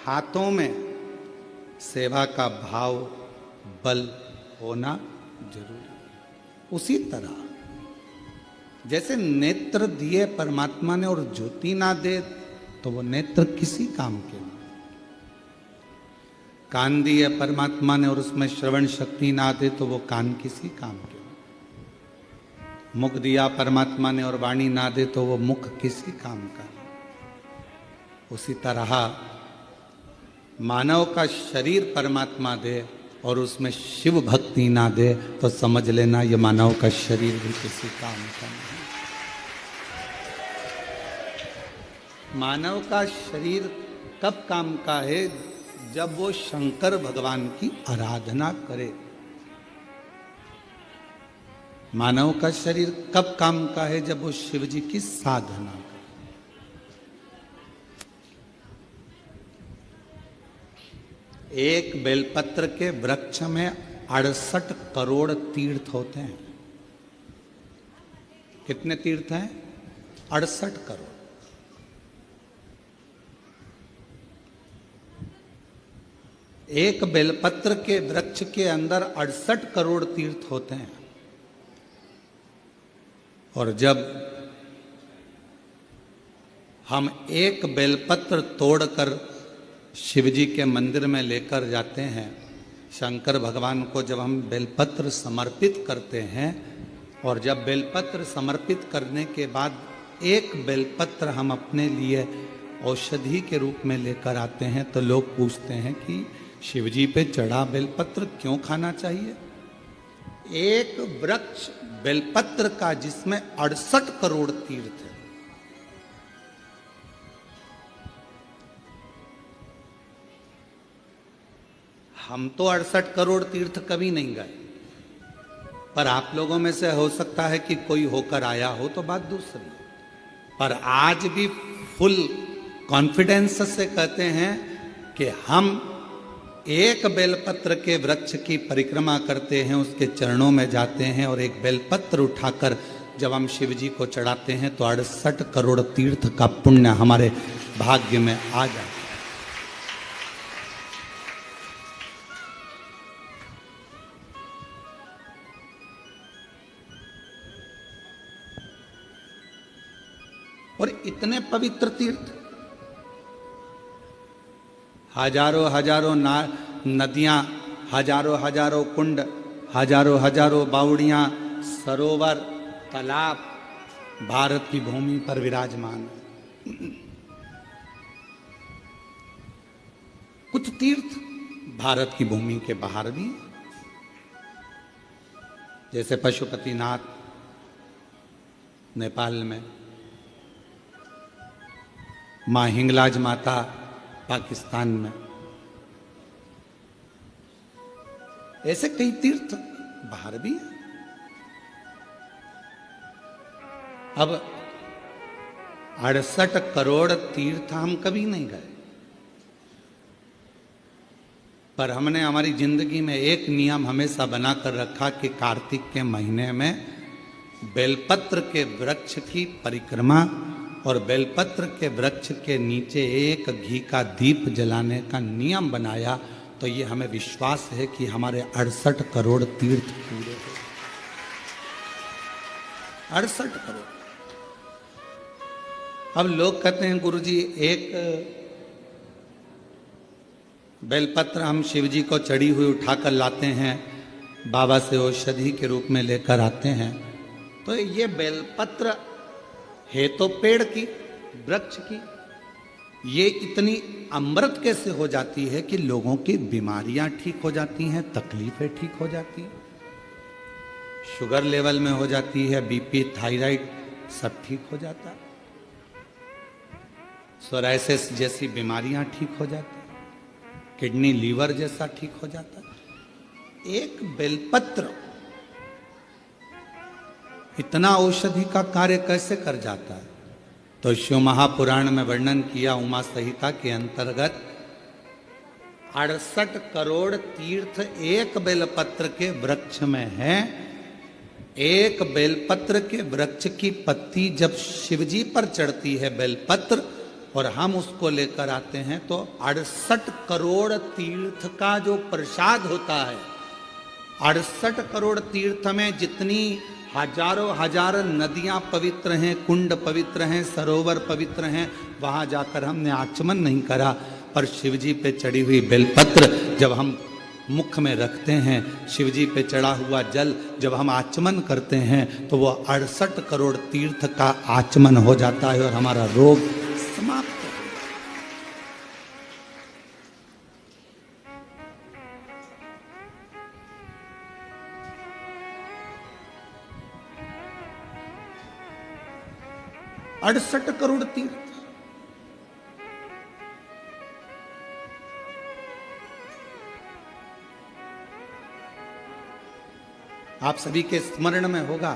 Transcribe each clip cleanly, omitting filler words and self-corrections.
हाथों में सेवा का भाव बल होना जरूरी है। उसी तरह जैसे नेत्र दिए परमात्मा ने और ज्योति ना दे तो वो नेत्र किसी काम के नहीं। कान दिए परमात्मा ने और उसमें श्रवण शक्ति ना दे तो वो कान किसी काम के नहीं। मुख दिया परमात्मा ने और वाणी ना दे तो वो मुख किसी काम का नहीं। उसी तरह मानव का शरीर परमात्मा दे और उसमें शिव भक्ति ना दे तो समझ लेना ये मानव का शरीर भी किसी काम का नहीं। मानव का शरीर कब काम का है? जब वो शंकर भगवान की आराधना करे। मानव का शरीर कब काम का है? जब वो शिव जी की साधना करे। एक बेलपत्र के वृक्ष में 68 करोड़ तीर्थ होते हैं। कितने तीर्थ हैं? 68 करोड़। एक बेलपत्र के वृक्ष के अंदर 68 करोड़ तीर्थ होते हैं। और जब हम एक बेलपत्र तोड़कर शिव जी के मंदिर में लेकर जाते हैं, शंकर भगवान को जब हम बेलपत्र समर्पित करते हैं और जब बेलपत्र समर्पित करने के बाद एक बेलपत्र हम अपने लिए औषधि के रूप में लेकर आते हैं तो लोग पूछते हैं कि शिवजी पे चढ़ा बेलपत्र क्यों खाना चाहिए? एक वृक्ष बेलपत्र का जिसमें 68 करोड़ तीर्थ है। हम तो 68 करोड़ तीर्थ कभी नहीं गए, पर आप लोगों में से हो सकता है कि कोई होकर आया हो तो बात दूसरी। पर आज भी फुल कॉन्फिडेंस से कहते हैं कि हम एक बेलपत्र के वृक्ष की परिक्रमा करते हैं, उसके चरणों में जाते हैं और एक बेलपत्र उठाकर जब हम शिव जी को चढ़ाते हैं तो 68 करोड़ तीर्थ का पुण्य हमारे भाग्य में आ जाता है। और इतने पवित्र तीर्थ, हजारों हजारों नदियां, हजारों हजारों कुंड, हजारों हजारों बावड़ियां, सरोवर, तालाब भारत की भूमि पर विराजमान है। कुछ तीर्थ भारत की भूमि के बाहर भी, जैसे पशुपतिनाथ नेपाल में, मां हिंगलाज माता पाकिस्तान में, ऐसे कई तीर्थ बाहर भी हैं। अब 68 करोड़ तीर्थ हम कभी नहीं गए, पर हमने हमारी जिंदगी में एक नियम हमेशा बनाकर रखा कि कार्तिक के महीने में बेलपत्र के वृक्ष की परिक्रमा और बेलपत्र के वृक्ष के नीचे एक घी का दीप जलाने का नियम बनाया। तो ये हमें विश्वास है कि हमारे 68 करोड़ तीर्थ पूरे हो। 68 करोड़। अब लोग कहते हैं गुरुजी एक बेलपत्र हम शिव जी को चढ़ी हुई उठाकर लाते हैं, बाबा से औषधि के रूप में लेकर आते हैं, तो ये बेलपत्र है तो पेड़ की, वृक्ष की, ये इतनी अमृत कैसे हो जाती है कि लोगों की बीमारियां ठीक हो जाती हैं, तकलीफें ठीक हो जाती हैं, शुगर लेवल में हो जाती है, बीपी, थायराइड सब ठीक हो जाता है, सोराइसिस जैसी बीमारियां ठीक हो जाती हैं, किडनी लीवर जैसा ठीक हो जाता है। एक बेलपत्र इतना औषधि का कार्य कैसे कर जाता है? तो शिव महापुराण में वर्णन किया, उमा संहिता के अंतर्गत 68 करोड़ तीर्थ एक बेलपत्र के वृक्ष में है। एक बेलपत्र के वृक्ष की पत्ती जब शिवजी पर चढ़ती है बेलपत्र, और हम उसको लेकर आते हैं तो 68 करोड़ तीर्थ का जो प्रसाद होता है, 68 करोड़ तीर्थ में जितनी हजारों हजार नदियां पवित्र हैं, कुंड पवित्र हैं, सरोवर पवित्र हैं, वहां जाकर हमने आचमन नहीं करा। पर शिवजी पे चढ़ी हुई बेलपत्र जब हम मुख में रखते हैं, शिवजी पे चढ़ा हुआ जल जब हम आचमन करते हैं, तो वो 68 करोड़ तीर्थ का आचमन हो जाता है और हमारा रोग समाप्त हो जाता है। 68 करोड़ तीर्थ, आप सभी के स्मरण में होगा,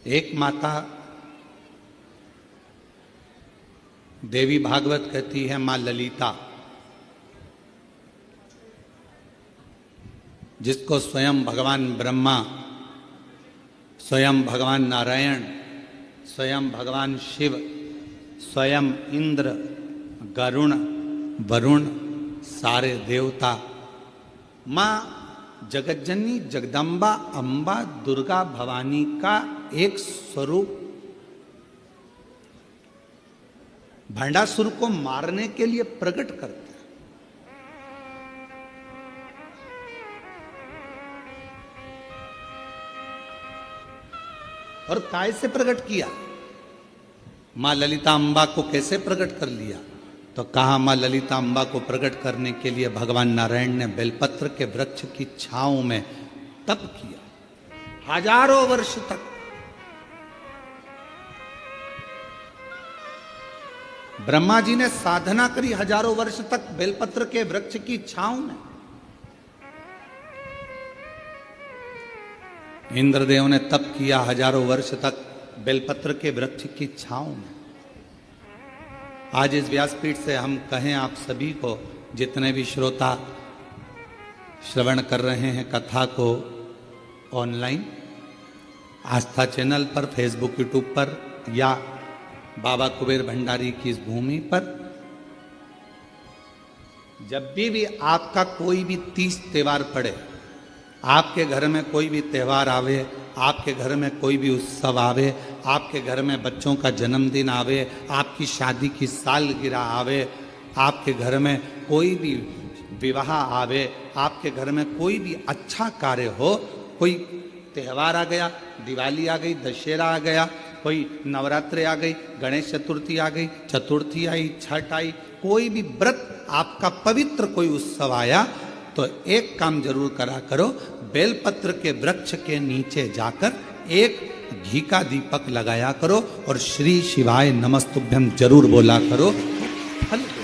एक माता देवी भागवत कहती है, मां ललिता, जिसको स्वयं भगवान ब्रह्मा, स्वयं भगवान नारायण, स्वयं भगवान शिव, स्वयं इंद्र, गरुण, वरुण, सारे देवता, मां जगज्जननी जगदम्बा अंबा दुर्गा भवानी का एक स्वरूप भंडासुर को मारने के लिए प्रकट करते हैं। और काय से प्रकट किया? मां ललिता अंबा को कैसे प्रकट कर लिया? तो कहा मां ललिता अंबा को प्रकट करने के लिए भगवान नारायण ने बेलपत्र के वृक्ष की छांव में तप किया, हजारों वर्ष तक। ब्रह्मा जी ने साधना करी हजारों वर्ष तक बेलपत्र के वृक्ष की छांव में। इंद्रदेव ने तप किया हजारों वर्ष तक बेलपत्र के वृक्ष की छांव में। आज इस व्यासपीठ से हम कहें आप सभी को, जितने भी श्रोता श्रवण कर रहे हैं कथा को ऑनलाइन, आस्था चैनल पर, फेसबुक, यूट्यूब पर या बाबा कुबेर भंडारी की इस भूमि पर, जब भी आपका कोई भी तीज त्योहार पड़े, आपके घर में कोई भी त्योहार आवे, आपके घर में कोई भी उत्सव आवे, आपके घर में बच्चों का जन्मदिन आवे, आपकी शादी की सालगिरह आवे, आपके घर में कोई भी विवाह आवे, आपके घर में कोई भी अच्छा कार्य हो, कोई त्यौहार आ गया, दिवाली आ गई, दशहरा आ गया, कोई नवरात्रि आ गई, गणेश चतुर्थी आ गई, चतुर्थी आई, छठ आई, कोई भी व्रत आपका पवित्र कोई उत्सव आया, तो एक काम जरूर करा करो, बेलपत्र के वृक्ष के नीचे जाकर एक घी का दीपक लगाया करो और श्री शिवाय नमस्तुभ्यम जरूर बोला करो, फल दो।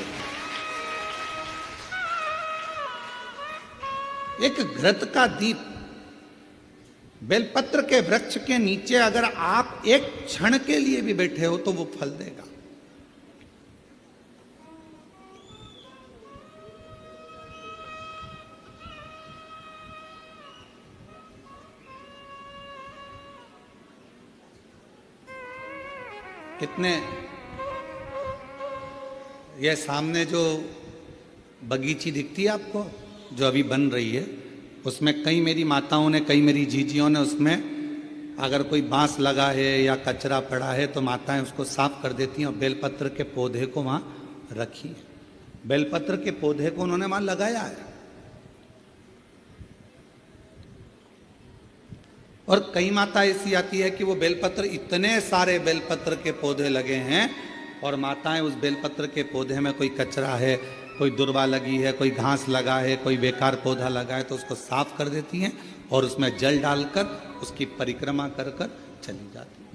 एक घृत का दीप बेलपत्र के वृक्ष के नीचे अगर आप एक क्षण के लिए भी बैठे हो तो वो फल देगा। कितने, ये सामने जो बगीची दिखती है आपको, जो अभी बन रही है, उसमें कई मेरी माताओं ने, कई मेरी जीजियों ने, उसमें अगर कोई बांस लगा है या कचरा पड़ा है तो माताएं उसको साफ कर देती हैं और बेलपत्र के पौधे को वहां रखी है। बेलपत्र के पौधे को उन्होंने वहां लगाया है। और कई माता ऐसी आती है कि वो बेलपत्र, इतने सारे बेलपत्र के पौधे लगे हैं और माताएं उस बेलपत्र के पौधे में कोई कचरा है, कोई दुर्वा लगी है, कोई घास लगा है, कोई बेकार पौधा लगा है, तो उसको साफ कर देती हैं और उसमें जल डालकर उसकी परिक्रमा कर कर चली जाती हैं।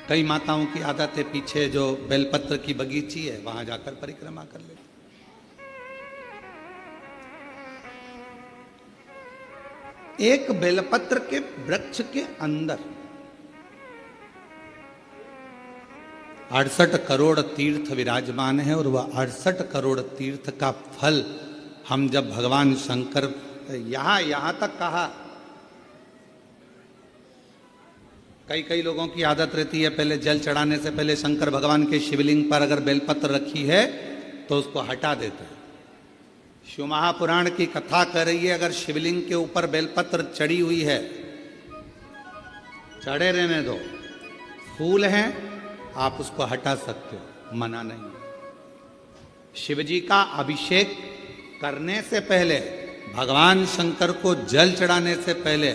कई माताओं की आदत है, पीछे जो बेलपत्र की बगीची है वहां जाकर परिक्रमा कर लेती। एक बेलपत्र के वृक्ष के अंदर 68 करोड़ तीर्थ विराजमान है और वह 68 करोड़ तीर्थ का फल हम जब भगवान शंकर यहां तक कहा, कई लोगों की आदत रहती है पहले जल चढ़ाने से पहले शंकर भगवान के शिवलिंग पर अगर बेलपत्र रखी है तो उसको हटा देते हैं। शिव महापुराण की कथा कर रही है, अगर शिवलिंग के ऊपर बेलपत्र चढ़ी हुई है, चढ़े रहने दो, फूल हैं, आप उसको हटा सकते हो, मना नहीं। शिव जी का अभिषेक करने से पहले, भगवान शंकर को जल चढ़ाने से पहले,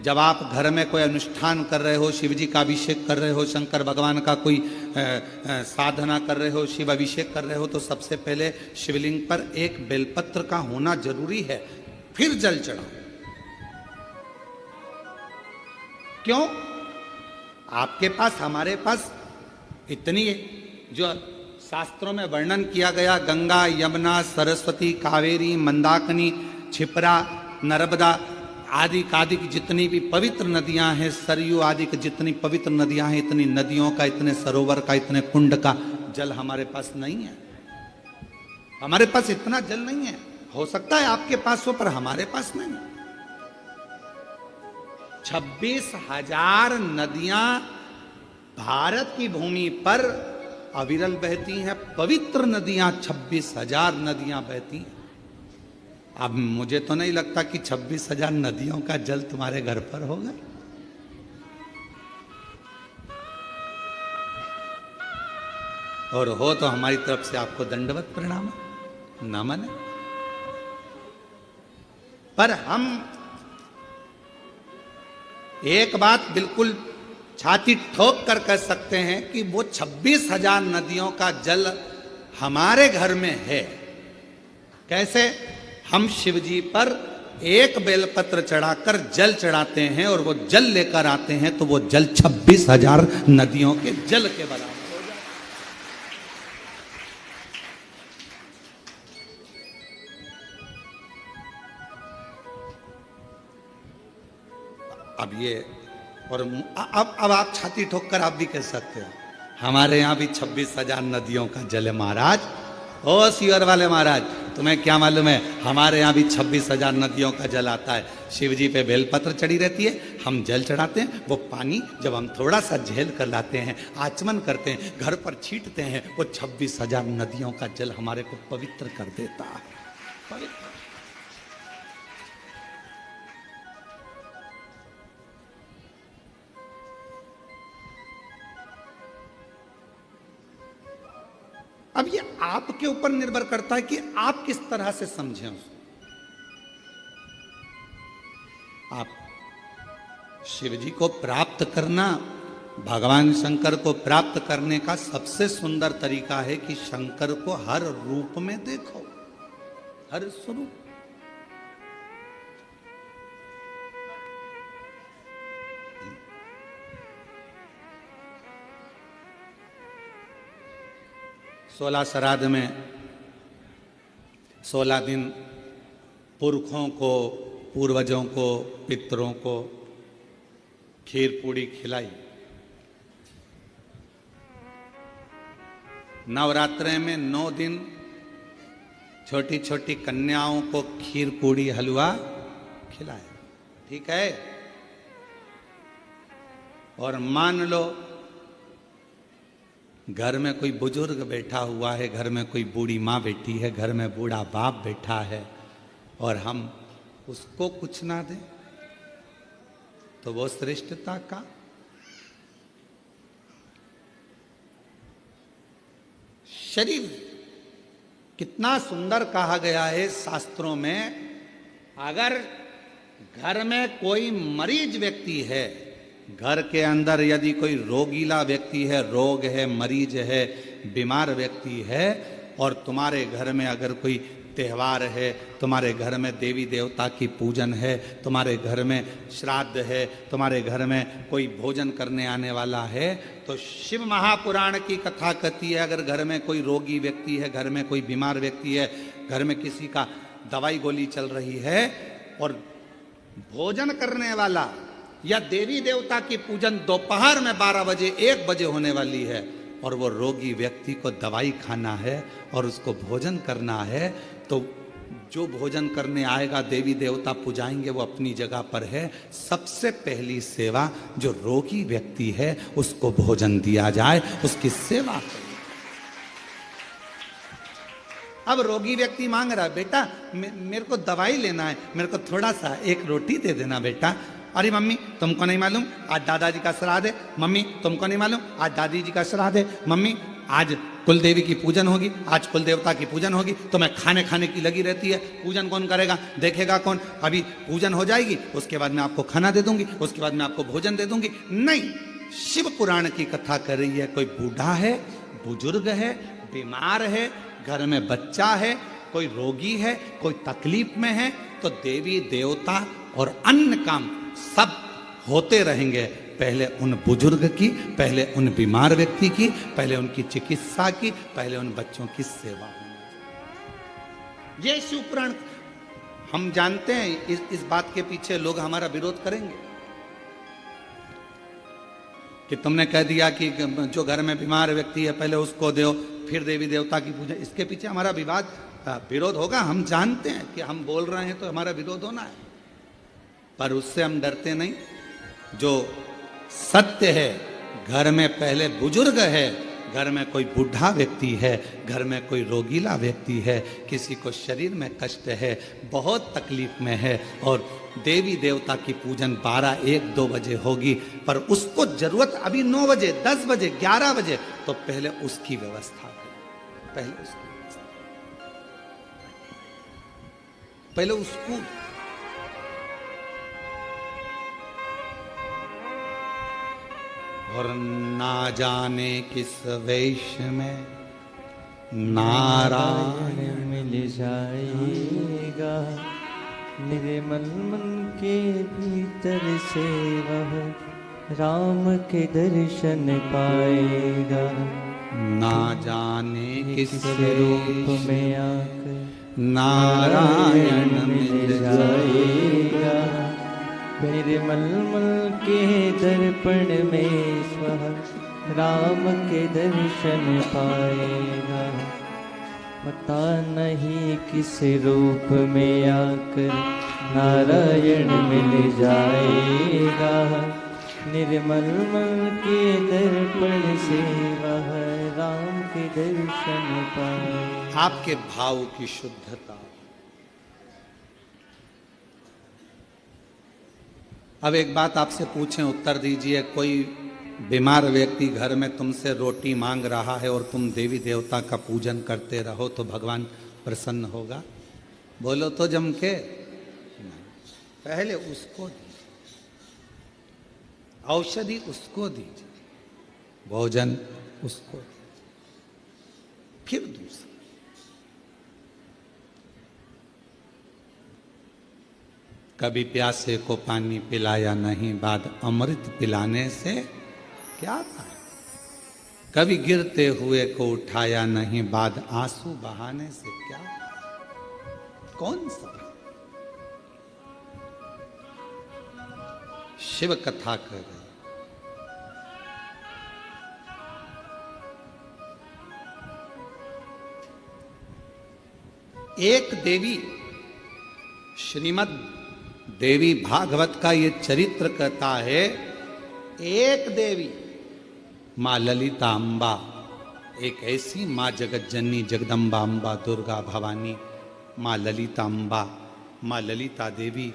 जब आप घर में कोई अनुष्ठान कर रहे हो, शिव जी का अभिषेक कर रहे हो, शंकर भगवान का कोई साधना कर रहे हो, शिव अभिषेक कर रहे हो, तो सबसे पहले शिवलिंग पर एक बेलपत्र का होना जरूरी है, फिर जल चढ़ाओ। क्यों? आपके पास, हमारे पास इतनी जो शास्त्रों में वर्णन किया गया, गंगा, यमुना, सरस्वती, कावेरी, मंदाकिनी, क्षिप्रा, नर्मदा आदि की जितनी भी पवित्र नदियां हैं, सरयू आदि की जितनी पवित्र नदियां हैं, इतनी नदियों का, इतने सरोवर का, इतने कुंड का जल हमारे पास नहीं है। हमारे पास इतना जल नहीं है। हो सकता है आपके पास हो, पर हमारे पास नहीं। 26,000 नदियां भारत की भूमि पर अविरल बहती हैं, पवित्र नदियां 26,000 नदियां बहती हैं। अब मुझे तो नहीं लगता कि 26,000 नदियों का जल तुम्हारे घर पर होगा। और हो तो हमारी तरफ से आपको दंडवत प्रणाम, नमन है। पर हम एक बात बिल्कुल छाती ठोक कर कह सकते हैं कि वो 26,000 नदियों का जल हमारे घर में है। कैसे? हम शिव जी पर एक बेलपत्र चढ़ाकर जल चढ़ाते हैं और वो जल लेकर आते हैं, तो वो जल 26,000 नदियों के जल के बराबर हो जाता है। अब ये और अब आप छाती ठोक कर आप भी कह सकते हो, हमारे यहां भी 26,000 नदियों का जल है महाराज। ओ सीवर वाले महाराज, तुम्हें क्या मालूम है, हमारे यहाँ भी 26,000 नदियों का जल आता है। शिव जी पे बेलपत्र चढ़ी रहती है, हम जल चढ़ाते हैं, वो पानी जब हम थोड़ा सा झेल कर लाते हैं, आचमन करते हैं, घर पर छींटते हैं, वो 26,000 नदियों का जल हमारे को पवित्र कर देता है। पवित्र। अब ये आपके ऊपर निर्भर करता है कि आप किस तरह से समझें उसको। आप शिव जी को प्राप्त करना, भगवान शंकर को प्राप्त करने का सबसे सुंदर तरीका है कि शंकर को हर रूप में देखो, हर स्वरूप। सोलह श्राद्ध में 16 दिन पुरखों को, पूर्वजों को, पितरों को खीर पूड़ी खिलाई। नवरात्रे में 9 दिन छोटी छोटी कन्याओं को खीर पूड़ी हलवा खिलाए। ठीक है? और मान लो घर में कोई बुजुर्ग बैठा हुआ है, घर में कोई बूढ़ी माँ बैठी है, घर में बूढ़ा बाप बैठा है, और हम उसको कुछ ना दें, तो वो श्रेष्ठता का। शरीर कितना सुंदर कहा गया है शास्त्रों में, अगर घर में कोई मरीज व्यक्ति है, घर के अंदर यदि कोई रोगीला व्यक्ति है, रोग है, मरीज है, बीमार व्यक्ति है, और तुम्हारे घर में अगर कोई त्यौहार है, तुम्हारे घर में देवी देवता की पूजन है, तुम्हारे घर में श्राद्ध है, तुम्हारे घर में कोई भोजन करने आने वाला है, तो शिव महापुराण की कथा कहती है, अगर घर में कोई रोगी व्यक्ति है, घर में कोई बीमार व्यक्ति है, घर में किसी का दवाई गोली चल रही है, और भोजन करने वाला या देवी देवता की पूजन दोपहर में 12 बजे 1 बजे होने वाली है, और वो रोगी व्यक्ति को दवाई खाना है और उसको भोजन करना है, तो जो भोजन करने आएगा देवी देवता पुजाएंगे, वो अपनी जगह पर है। सबसे पहली सेवा जो रोगी व्यक्ति है उसको भोजन दिया जाए, उसकी सेवा करें। अब रोगी व्यक्ति मांग रहा है, बेटा मेरे को दवाई लेना है, मेरे को थोड़ा सा एक रोटी दे देना बेटा। अरे मम्मी तुमको नहीं मालूम आज दादाजी का श्राद्ध है, मम्मी तुमको नहीं मालूम आज दादी जी का श्राद्ध है, मम्मी आज कुल देवी की पूजन होगी, आज कुल देवता की पूजन होगी, तो मैं खाने की लगी रहती है। पूजन कौन करेगा, देखेगा कौन? अभी पूजन हो जाएगी, उसके बाद मैं आपको खाना दे दूंगी, उसके बाद मैं आपको भोजन दे दूंगी। नहीं, शिव पुराण की कथा कर रही है। कोई बूढ़ा है, बुजुर्ग है, बीमार है, घर में बच्चा है, कोई रोगी है, कोई तकलीफ में है, तो देवी देवता और अन्य काम सब होते रहेंगे। पहले उन बुजुर्ग की, पहले उन बीमार व्यक्ति की, पहले उनकी चिकित्सा की, पहले उन बच्चों की सेवा होनी। ये शिव पुराण हम जानते हैं। इस बात के पीछे लोग हमारा विरोध करेंगे कि तुमने कह दिया कि जो घर में बीमार व्यक्ति है पहले उसको दो, फिर देवी देवता की पूजा। इसके पीछे हमारा विरोध होगा। हम जानते हैं कि हम बोल रहे हैं तो हमारा विरोध होना है, पर उससे हम डरते नहीं। जो सत्य है, घर में पहले बुजुर्ग है, घर में कोई बूढ़ा व्यक्ति है, घर में कोई रोगीला व्यक्ति है, किसी को शरीर में कष्ट है, बहुत तकलीफ में है, और देवी देवता की पूजन 12, 1, 2 बजे होगी, पर उसको जरूरत अभी 9 बजे, 10 बजे, 11 बजे, तो पहले उसकी व्यवस्था करें। पहले उसको और ना जाने किस वेश में नारायण मिल जाएगा, निर्मल मन के भीतर से वह राम के दर्शन पाएगा। ना जाने किस रूप में आकर नारायण मिल जाएगा, निर्मल मन के दर्पण में स्वः राम के दर्शन पाएगा। पता नहीं किस रूप में आकर नारायण मिल जाएगा, निर्मल मन के दर्पण से वह राम के दर्शन पाएगा। आपके भाव की शुद्धता। अब एक बात आपसे पूछें, उत्तर दीजिए। कोई बीमार व्यक्ति घर में तुमसे रोटी मांग रहा है और तुम देवी देवता का पूजन करते रहो तो भगवान प्रसन्न होगा? बोलो तो जम के। पहले उसको दीजिए, औषधि उसको दीजिए, भोजन उसको, फिर दूसरा। कभी प्यासे को पानी पिलाया नहीं, बाद अमृत पिलाने से क्या था? कभी गिरते हुए को उठाया नहीं, बाद आंसू बहाने से क्या? कौन सा? शिव कथा कर रहे। एक देवी, श्रीमद् देवी भागवत का ये चरित्र कहता है, एक देवी माँ ललिता अम्बा, एक ऐसी माँ जगत जननी जगदम्बा अम्बा दुर्गा भवानी, माँ ललिता अम्बा, माँ ललिता देवी,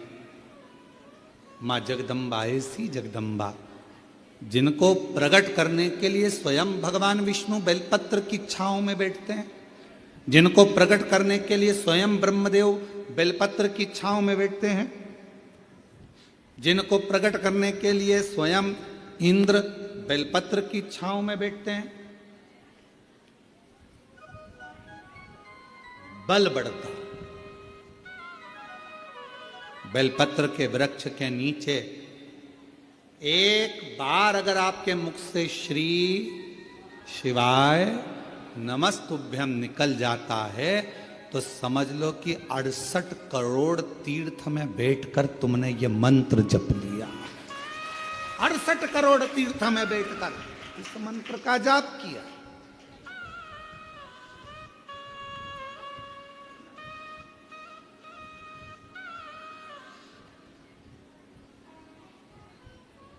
माँ जगदम्बा, ऐसी जगदम्बा जिनको प्रकट करने के लिए स्वयं भगवान विष्णु बेलपत्र की छांव में बैठते हैं, जिनको प्रकट करने के लिए स्वयं ब्रह्मदेव बेलपत्र की छांव में बैठते हैं, जिनको प्रकट करने के लिए स्वयं इंद्र बेलपत्र की छांव में बैठते हैं। बल बढ़ता। बेलपत्र के वृक्ष के नीचे एक बार अगर आपके मुख से श्री शिवाय नमस्तुभ्यम निकल जाता है तो समझ लो कि 68 करोड़ तीर्थ में बैठकर तुमने ये मंत्र जप लिया। 68 करोड़ तीर्थ में बैठकर इस मंत्र का जाप किया।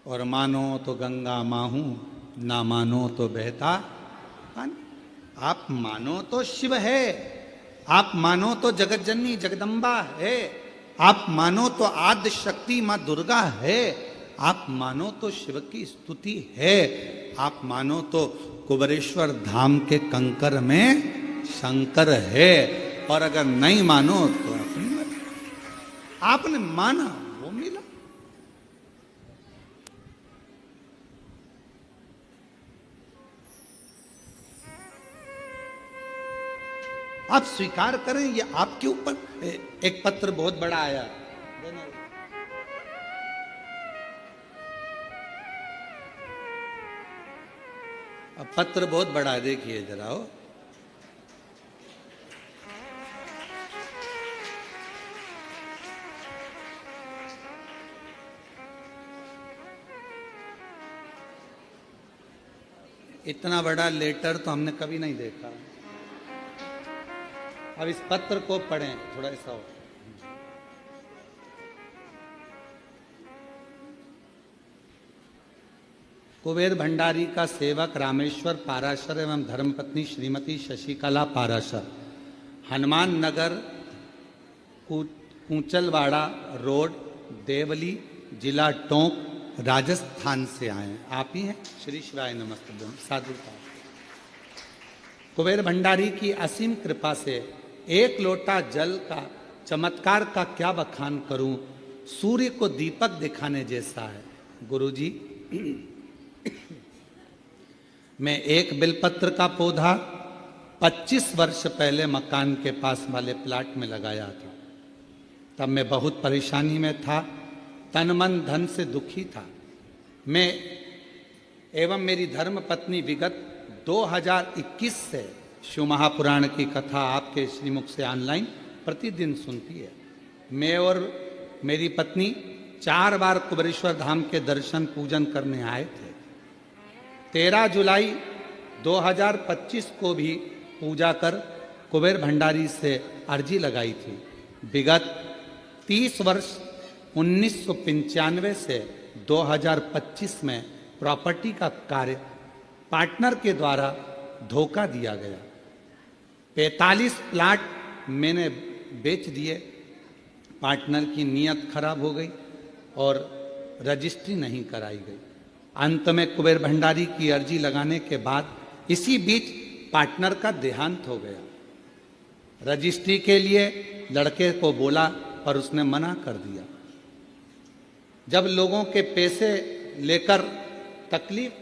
और मानो तो गंगा माहू, ना मानो तो बहता पानी। आप मानो तो शिव है, आप मानो तो जगत जननी जगदम्बा है, आप मानो तो आद्य शक्ति मां दुर्गा है, आप मानो तो शिव की स्तुति है, आप मानो तो कुबेरेश्वर धाम के कंकर में शंकर है। और अगर नहीं मानो तो अपनी मर्जी। आपने माना वो मिला। आप स्वीकार करें, ये आपके ऊपर। एक पत्र बहुत बड़ा आया, अब पत्र बहुत बड़ा है, देखिए जरा हो। इतना बड़ा लेटर तो हमने कभी नहीं देखा। अब इस पत्र को पढ़ें, थोड़ा ऐसा हो। कुबेर भंडारी का सेवक रामेश्वर पाराशर एवं धर्मपत्नी श्रीमती शशिकला पाराशर, हनुमान नगर कूचलवाड़ा रोड, देवली, जिला टोंक, राजस्थान से आए हैं। आप ही हैं? श्री शिवाय नमस्ते। साधु का कुबेर भंडारी की असीम कृपा से एक लोटा जल का चमत्कार का क्या बखान करूं, सूर्य को दीपक दिखाने जैसा है। गुरुजी, मैं एक बिलपत्र का पौधा 25 वर्ष पहले मकान के पास वाले प्लाट में लगाया था। तब मैं बहुत परेशानी में था, तन मन धन से दुखी था। मैं एवं मेरी धर्म पत्नी विगत 2021 से शिव महापुराण की कथा आपके श्रीमुख से ऑनलाइन प्रतिदिन सुनती है। मैं और मेरी पत्नी 4 बार कुबेरेश्वर धाम के दर्शन पूजन करने आए थे। 13 जुलाई 2025 को भी पूजा कर कुबेर भंडारी से अर्जी लगाई थी। विगत 30 वर्ष 1995 से 2025 में प्रॉपर्टी का कार्य पार्टनर के द्वारा धोखा दिया गया। 45 प्लाट मैंने बेच दिए। पार्टनर की नीयत खराब हो गई और रजिस्ट्री नहीं कराई गई। अंत में कुबेर भंडारी की अर्जी लगाने के बाद इसी बीच पार्टनर का देहांत हो गया। रजिस्ट्री के लिए लड़के को बोला पर उसने मना कर दिया। जब लोगों के पैसे लेकर तकलीफ,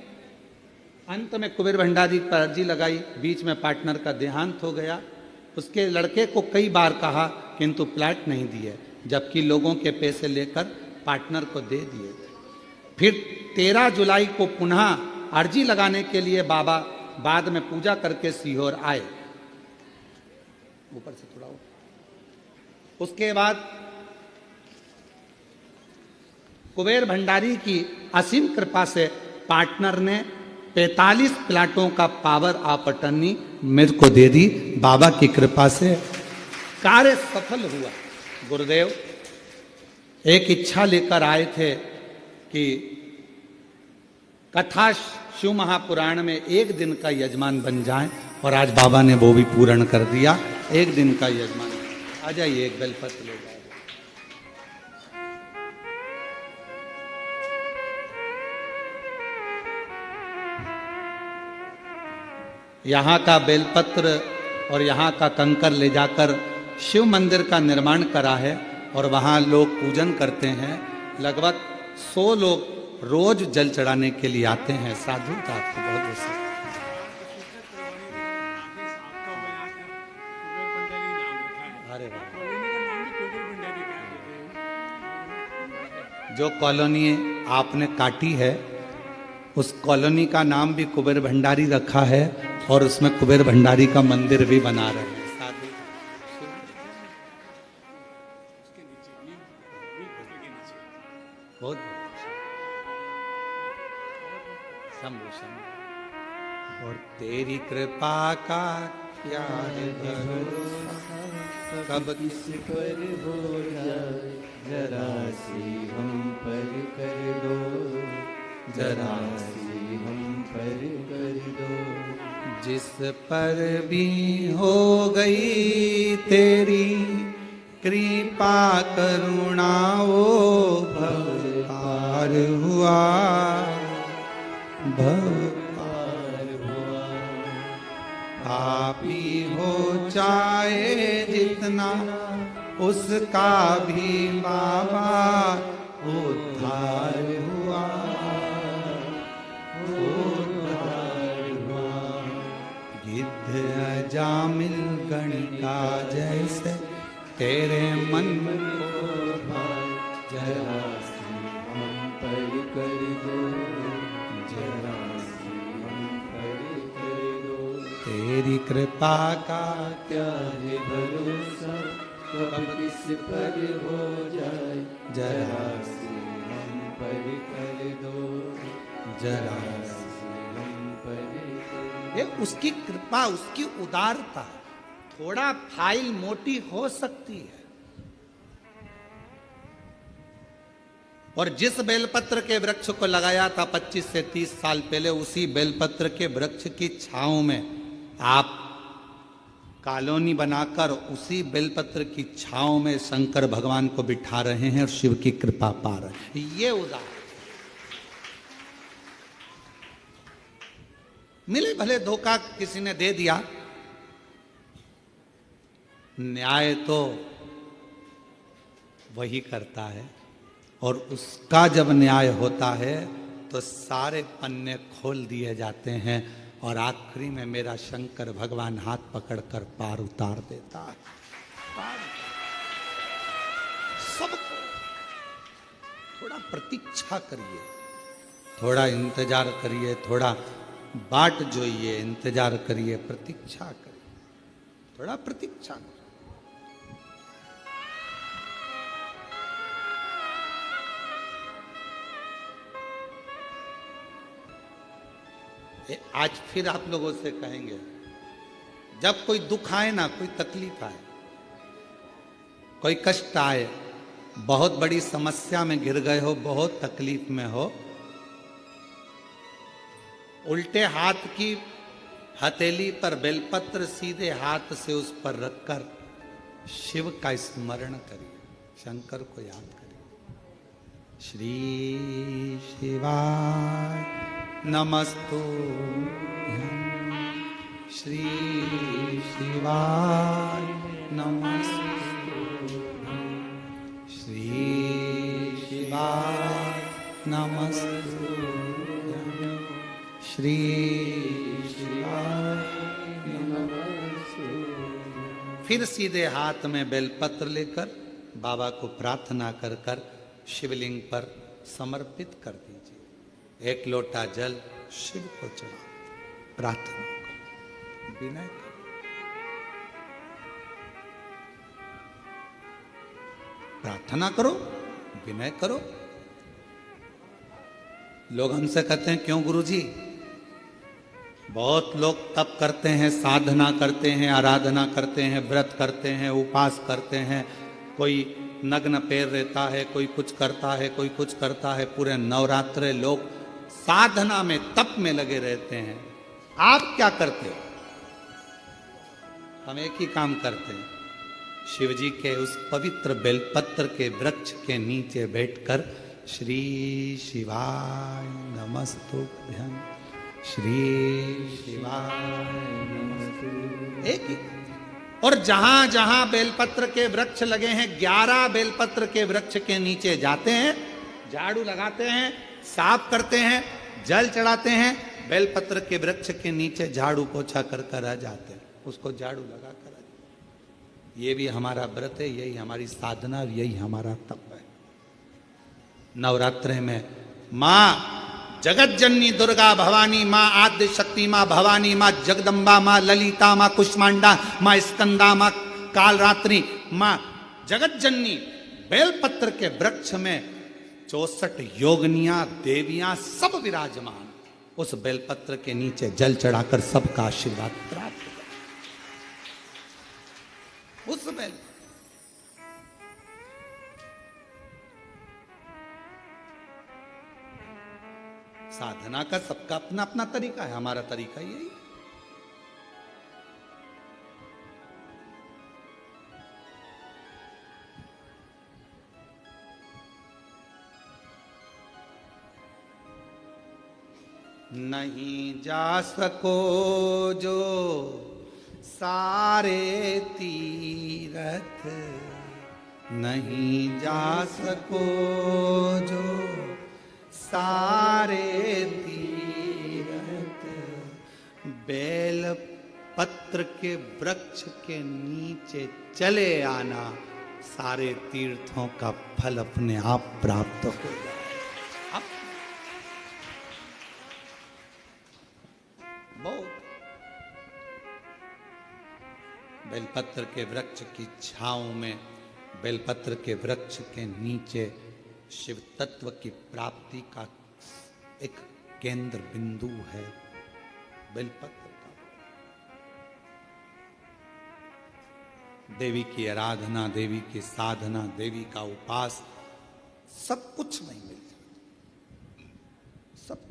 अंत में कुबेर भंडारी पर अर्जी लगाई, बीच में पार्टनर का देहांत हो गया। उसके लड़के को कई बार कहा किंतु प्लाट नहीं दिए, जबकि लोगों के पैसे लेकर पार्टनर को दे दिए। फिर 13 जुलाई को पुनः अर्जी लगाने के लिए बाबा बाद में पूजा करके सीहोर आए। ऊपर से थोड़ा हो। उसके बाद कुबेर भंडारी की असीम कृपा से पार्टनर ने 45 प्लाटों का पावर ऑफ अटर्नी मेरे को दे दी। बाबा की कृपा से कार्य सफल हुआ। गुरुदेव एक इच्छा लेकर आए थे कि कथा शिव महापुराण में एक दिन का यजमान बन जाए, और आज बाबा ने वो भी पूर्ण कर दिया। एक दिन का यजमान। आ जाइए, एक बेलपत्र ले जाए। यहाँ का बेलपत्र और यहाँ का कंकर ले जाकर शिव मंदिर का निर्माण करा है और वहाँ लोग पूजन करते हैं। लगभग 100 लोग रोज जल चढ़ाने के लिए आते हैं। साधु का आपको बहुत बहुत अरे जो कॉलोनी आपने काटी है उस कॉलोनी का नाम भी कुबेर भंडारी रखा है और उसमें कुबेर भंडारी का मंदिर भी बना रहे हैं। बहुत शंभु शंभु। और तेरी कृपा का क्या है भरोसा, कब किस पर हो जाए, जरा सी हम पर कर दो, जरा सी हम पर कर दो। जिस पर भी हो गई तेरी कृपा करुणा, वो भव पार हुआ, भव पार हुआ। पापी हो चाहे जितना, उसका भी बाबा उद्धार हुआ, उद्धार हुआ। गिद्ध अजामिल गणिका जैसे तेरे मन को भाए, जरा सी हम पर कर दो, जरा सी हम पर कर दो। तेरी कृपा का क्या है भरोसा, कब किस पर हो जाए, जरा सी हम पर कर दो, जरा सी हम पर कर दो। ये उसकी कृपा, उसकी उदारता। थोड़ा फाइल मोटी हो सकती है, और जिस बेलपत्र के वृक्ष को लगाया था 25 से 30 साल पहले, उसी बेलपत्र के वृक्ष की छांव में आप कॉलोनी बनाकर उसी बेलपत्र की छांव में शंकर भगवान को बिठा रहे हैं और शिव की कृपा पा रहे हैं। ये उदाहरण मिले भले धोखा किसी ने दे दिया, न्याय तो वही करता है, और उसका जब न्याय होता है तो सारे पन्ने खोल दिए जाते हैं, और आखिरी में मेरा शंकर भगवान हाथ पकड़कर पार उतार देता है। सबको थोड़ा प्रतीक्षा करिए, थोड़ा इंतजार करिए, थोड़ा बाट जोइए, इंतजार करिए, प्रतीक्षा करिए, थोड़ा प्रतीक्षा करिए। आज फिर आप लोगों से कहेंगे, जब कोई दुख आए ना, कोई तकलीफ आए, कोई कष्ट आए, बहुत बड़ी समस्या में गिर गए हो, बहुत तकलीफ में हो, उल्टे हाथ की हथेली पर बेलपत्र सीधे हाथ से उस पर रखकर शिव का स्मरण करिए, शंकर को याद करिए। श्री शिवाय नमस्तुभ्यं, श्री शिवाय नमस्तुभ्यं, श्री शिवाय नमस्तुभ्यं, श्री शिवाय नमस्तुभ्यं। फिर सीधे हाथ में बेलपत्र लेकर बाबा को प्रार्थना कर कर शिवलिंग पर समर्पित कर दीजिए। एक लोटा जल शिव को चढ़ाओ, प्रार्थना करो, विनय करो। प्रार्थना करो, विनय करो। लोग हमसे कहते हैं, क्यों गुरुजी? बहुत लोग तप करते हैं, साधना करते हैं, आराधना करते हैं, व्रत करते हैं, उपवास करते हैं, कोई नग्न पैर रहता है, कोई कुछ करता है, कोई कुछ करता है। पूरे नवरात्रे लोग साधना में, तप में लगे रहते हैं। आप क्या करते हो? हम एक ही काम करते हैं, शिव जी के उस पवित्र बेलपत्र के वृक्ष के नीचे बैठकर श्री शिवाय नमस्तुभ्यं, श्री शिवाय नमस्तुभ्यं। एक ही। और जहां जहां बेलपत्र के वृक्ष लगे हैं, 11 बेलपत्र के वृक्ष के नीचे जाते हैं, झाड़ू लगाते हैं, साफ करते हैं, जल चढ़ाते हैं, बेलपत्र के वृक्ष के नीचे झाड़ू पोछा कर कर आ जाते हैं, उसको झाड़ू लगा कर आ जाते हैं। ये भी हमारा व्रत है, यही हमारी साधना, यही हमारा तप है। नवरात्रे में माँ जगत जननी दुर्गा भवानी, माँ आद्य शक्ति, माँ भवानी, माँ जगदम्बा, माँ ललिता, माँ कुष्मांडा, माँ स्कंदा, माँ कालरात्रि, माँ जगत जननी बेलपत्र के वृक्ष में 64 योगनियां, देवियां सब विराजमान। उस बेलपत्र के नीचे जल चढ़ाकर सबका आशीर्वाद प्राप्त करें। उस बेल साधना का सबका अपना अपना तरीका है, हमारा तरीका यही। नहीं जा सको जो सारे तीरथ, नहीं जा सको जो सारे तीरथ, बेल पत्र के वृक्ष के नीचे चले आना, सारे तीर्थों का फल अपने आप प्राप्त हो जाए। बेलपत्र के वृक्ष की छांव में, बेलपत्र के वृक्ष के नीचे शिव तत्व की प्राप्ति का एक केंद्र बिंदु है बेलपत्र का। देवी की आराधना, देवी की साधना, देवी का उपास, सब कुछ नहीं मिल जाता, सब कुछ।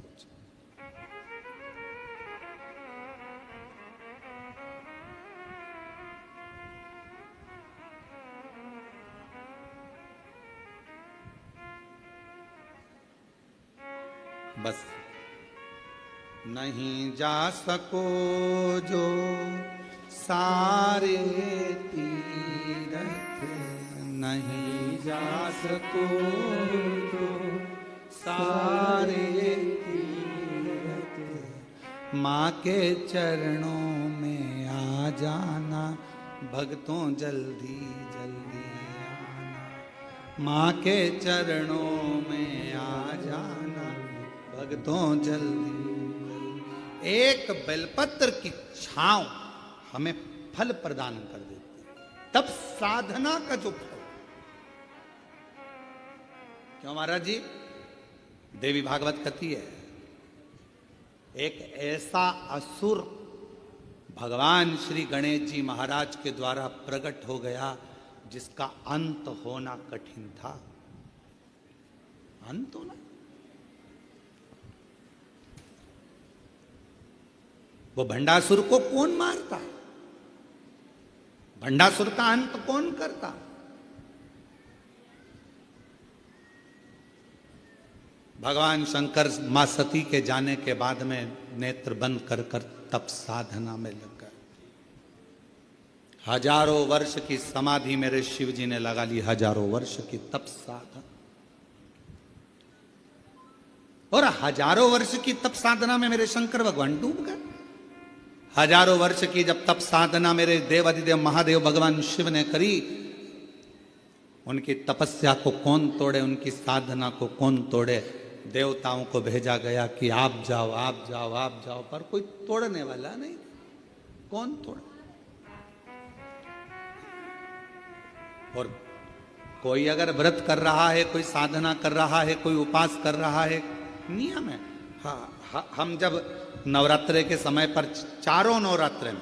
बस नहीं जा सको जो सारे तीरथ, नहीं जा सको जो सारे तीरथ, माँ के चरणों में आ जाना, भक्तों जल्दी जल्दी आना, माँ के चरणों में आ जाना, भक्तों जल्दी। एक बेलपत्र की छांव हमें फल प्रदान कर देती है, तब साधना का जो फल। क्यों महाराज जी? देवी भागवत कहती है, एक ऐसा असुर भगवान श्री गणेश जी महाराज के द्वारा प्रकट हो गया जिसका अंत होना कठिन था। अंत होना, वो भंडासुर को कौन मारता? भंडासुर का अंत कौन करता? भगवान शंकर मां सती के जाने के बाद में नेत्र बंद कर कर तप साधना में लग गए। हजारों वर्ष की समाधि मेरे शिव जी ने लगा ली, हजारों वर्ष की तप साधना, और हजारों वर्ष की तप साधना में मेरे शंकर भगवान डूब गए। हजारों वर्ष की जब तप साधना मेरे देवाधिदेव महादेव भगवान शिव ने करी, उनकी तपस्या को कौन तोड़े, उनकी साधना को कौन तोड़े? देवताओं को भेजा गया कि आप जाओ आप जाओ आप जाओ, पर कोई तोड़ने वाला नहीं। कौन तोड़े? और कोई अगर व्रत कर रहा है, कोई साधना कर रहा है, कोई उपास कर रहा है, नियम है। हाँ, हम जब नवरात्रे के समय पर, चारों नवरात्रे में,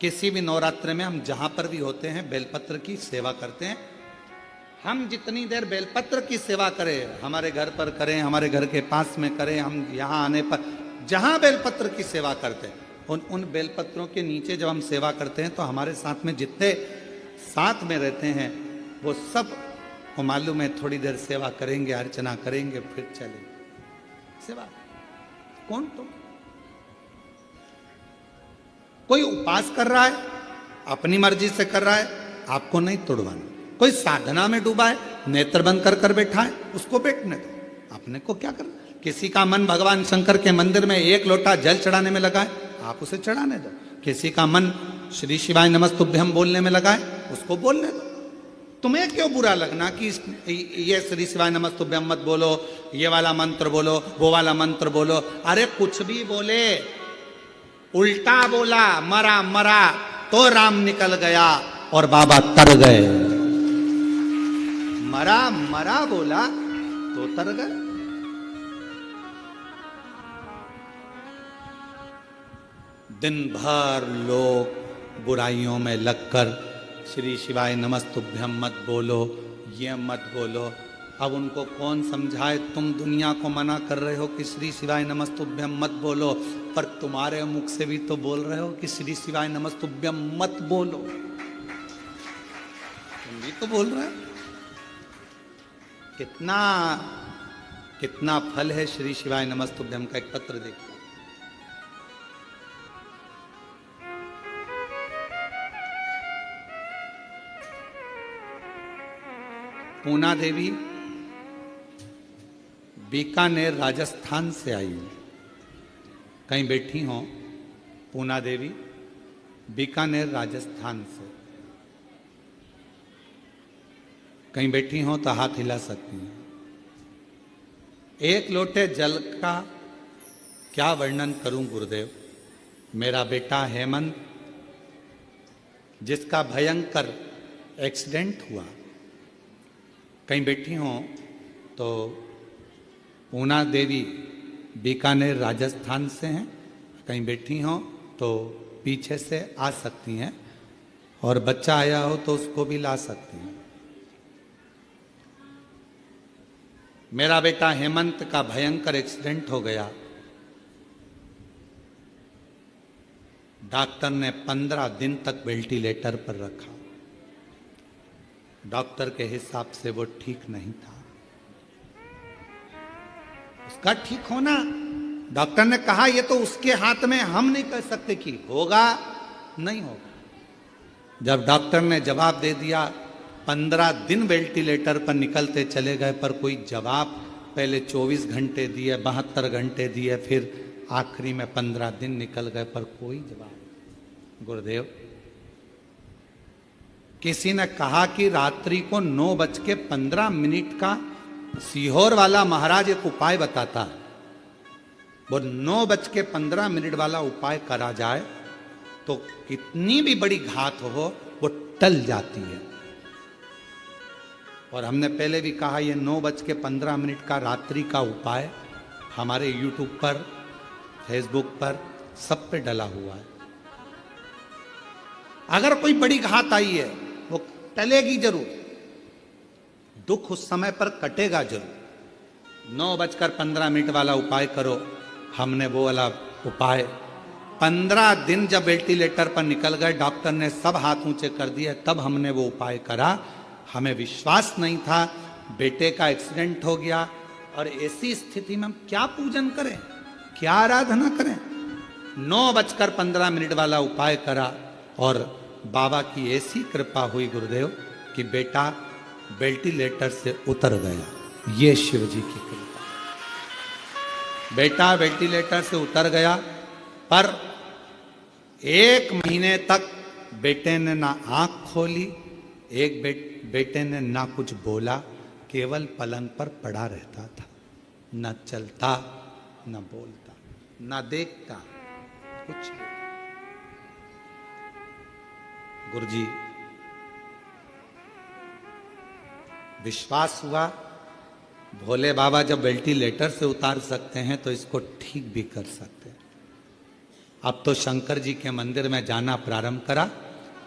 किसी भी नवरात्रे में हम जहां पर भी होते हैं बेलपत्र की सेवा करते हैं। हम जितनी देर बेलपत्र की सेवा करें, हमारे घर पर करें, हमारे घर के पास में करें, हम यहाँ आने पर जहां बेलपत्र की सेवा करते हैं, उन बेलपत्रों के नीचे जब हम सेवा करते हैं तो हमारे साथ में जितने साथ में रहते हैं वो सब को मालूम है, थोड़ी देर सेवा करेंगे, अर्चना करेंगे, फिर चलेंगे। सेवा कौन? तो कोई उपास कर रहा है, अपनी मर्जी से कर रहा है, आपको नहीं तोड़वाना। कोई साधना में डूबा है, नेत्र बंद कर कर बैठा है, उसको बैठने दो, अपने को क्या करना। किसी का मन भगवान शंकर के मंदिर में एक लोटा जल चढ़ाने में लगा है, आप उसे चढ़ाने दो। किसी का मन श्री शिवाय नमस्तुभ्यम बोलने में लगा है, उसको बोलने दो। तुम्हें क्यों बुरा लगना कि ये श्री शिवाय नमस्तुभ्यम मत बोलो, ये वाला मंत्र बोलो, वो वाला मंत्र बोलो। अरे कुछ भी बोले, उल्टा बोला, मरा मरा तो राम निकल गया और बाबा तर गए। मरा मरा बोला तो तर गए। दिन भर लोग बुराइयों में लगकर श्री शिवाय नमस्तुभ्यम मत बोलो, ये मत बोलो। अब उनको कौन समझाए, तुम दुनिया को मना कर रहे हो कि श्री शिवाय नमस्तुभ्यम मत बोलो, पर तुम्हारे मुख से भी तो बोल रहे हो कि श्री शिवाय नमस्तुभ्यम मत बोलो, तुम भी तो बोल रहे हो। कितना कितना फल है श्री शिवाय नमस्तुभ्यम का। एक पत्र देखो, पूना देवी बीकानेर राजस्थान से आई हूं। कहीं बैठी हो पूना देवी बीकानेर राजस्थान से, कहीं बैठी हो तो हाथ हिला सकती हैं। एक लोटे जल का क्या वर्णन करूं गुरुदेव। मेरा बेटा हेमंत, जिसका भयंकर एक्सीडेंट हुआ, कहीं बैठी हो तो पूना देवी बीकानेर राजस्थान से हैं, कहीं बैठी हो तो पीछे से आ सकती हैं, और बच्चा आया हो तो उसको भी ला सकती हैं। मेरा बेटा हेमंत का भयंकर एक्सीडेंट हो गया। डॉक्टर ने 15 दिन तक वेंटिलेटर पर रखा। डॉक्टर के हिसाब से वो ठीक नहीं था। उसका ठीक होना, डॉक्टर ने कहा ये तो उसके हाथ में, हम नहीं कह सकते कि होगा नहीं होगा। जब डॉक्टर ने जवाब दे दिया, 15 दिन वेंटिलेटर पर निकलते चले गए, पर कोई जवाब, पहले 24 घंटे दिए, 72 घंटे दिए, फिर आखिरी में 15 दिन निकल गए, पर कोई जवाब। गुरुदेव, किसी ने कहा कि रात्रि को 9:15 का सीहोर वाला महाराज एक उपाय बताता है, वो 9:15 वाला उपाय करा जाए तो कितनी भी बड़ी घात हो वो टल जाती है। और हमने पहले भी कहा ये 9:15 का रात्रि का उपाय हमारे YouTube पर, Facebook पर, सब पे डला हुआ है। अगर कोई बड़ी घात आई है वो टलेगी जरूर, दुख उस समय पर कटेगा जरूर। 9:15 वाला उपाय करो। हमने वो वाला उपाय 15 दिन जब वेंटिलेटर पर निकल गए, डॉक्टर ने सब हाथ ऊंचे कर दिए, तब हमने वो उपाय करा। हमें विश्वास नहीं था, बेटे का एक्सीडेंट हो गया, और ऐसी स्थिति में हम क्या पूजन करें, क्या आराधना करें। 9:15 वाला उपाय करा, और बाबा की ऐसी कृपा हुई गुरुदेव कि बेटा वेंटिलेटर से उतर गया। ये शिव जी की कृपा। बेटा वेंटिलेटर से उतर गया, पर 1 महीने तक बेटे ने ना आंख खोली, बेटे ने ना कुछ बोला, केवल पलंग पर पड़ा रहता था, न चलता, न बोलता, न देखता, कुछ नहीं। गुरुजी, विश्वास हुआ भोले बाबा जब वेंटिलेटर से उतार सकते हैं तो इसको ठीक भी कर सकते हैं। अब तो शंकर जी के मंदिर में जाना प्रारंभ करा।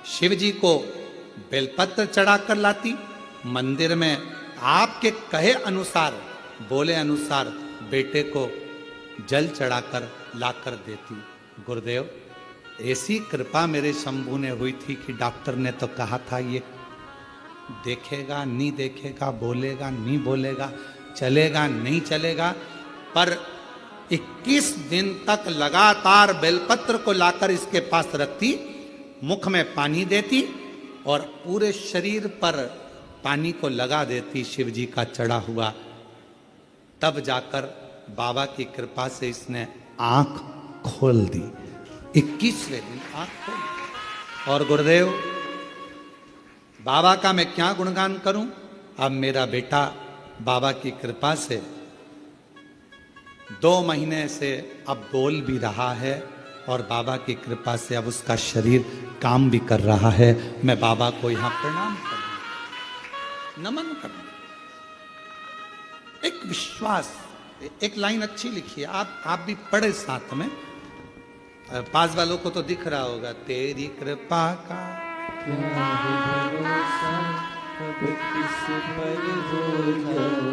शिव जी को बेलपत्र चढ़ाकर लाती, मंदिर में आपके कहे अनुसार, बोले अनुसार बेटे को जल चढ़ाकर लाकर देती। गुरुदेव, ऐसी कृपा मेरे शंभू ने हुई थी कि डॉक्टर ने तो कहा था ये देखेगा नहीं देखेगा, बोलेगा नहीं बोलेगा, चलेगा नहीं चलेगा, पर 21 दिन तक लगातार बेलपत्र को लाकर इसके पास रखती, मुख में पानी देती और पूरे शरीर पर पानी को लगा देती शिव जी का चढ़ा हुआ। तब जाकर बाबा की कृपा से इसने आंख खोल दी। 21वें दिन आंख खोल। और गुरुदेव, बाबा का मैं क्या गुणगान करूं। अब मेरा बेटा बाबा की कृपा से 2 महीने से अब बोल भी रहा है, और बाबा की कृपा से अब उसका शरीर काम भी कर रहा है। मैं बाबा को यहां प्रणाम करूं, नमन करूं। एक विश्वास, एक लाइन अच्छी लिखी है, आप भी पढ़े साथ में पास वालों को तो दिख रहा होगा, तेरी कृपा का क्या है भरोसा, अब किस पर हो जाओ,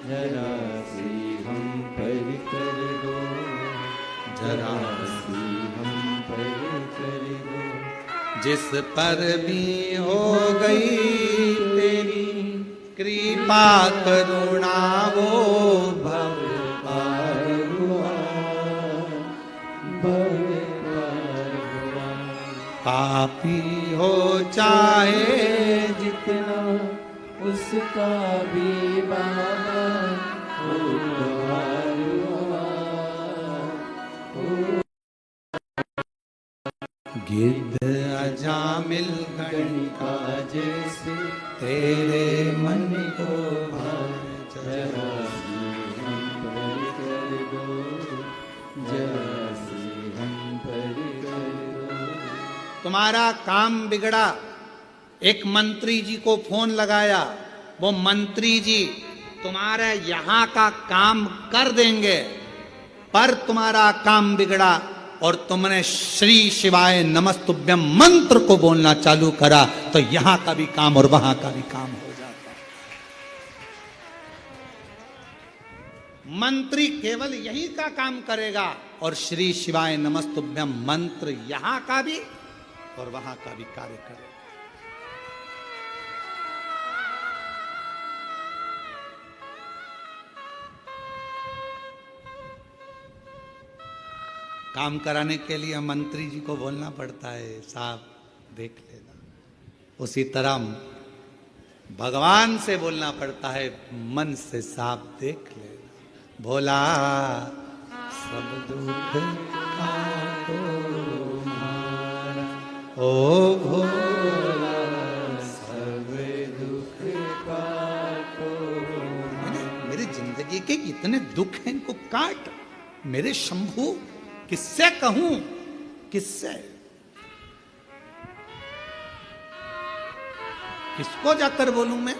जरा सी हम पर कर दो, जरा सी हम पर कर दो। जिस पर भी हो गई तेरी कृपा करुणा वो भव पार हुआ, भव पार हुआ। पापी हो चाहे जितना उसका भी बाबा उद्धार हुआ, गिद्ध अजामिल गणिका जैसे तेरे मन को भाए, जरा सी हम पर कर दो, जरा सी हम पर कर दो। तुम्हारा काम बिगड़ा, एक मंत्री जी को फोन लगाया, वो मंत्री जी तुम्हारे यहां का काम कर देंगे, पर तुम्हारा काम बिगड़ा और तुमने श्री शिवाय नमस्तुभ्यम मंत्र को बोलना चालू करा, तो यहां का भी काम और वहां का भी काम हो जाता। मंत्री केवल यही का काम करेगा और श्री शिवाय नमस्तुभ्यम मंत्र यहां का भी और वहां का भी कार्य करेगा। काम कराने के लिए मंत्री जी को बोलना पड़ता है, साहब देख लेना। उसी तरह भगवान से बोलना पड़ता है, मन से साफ देख लेना। भोला सब दुख काटो मारा, ओ भोला सब दुख काटो। मेरी जिंदगी के इतने दुख हैं, इनको काट मेरे शंभू। किससे कहूं, किससे, किसको जाकर बोलूं मैं।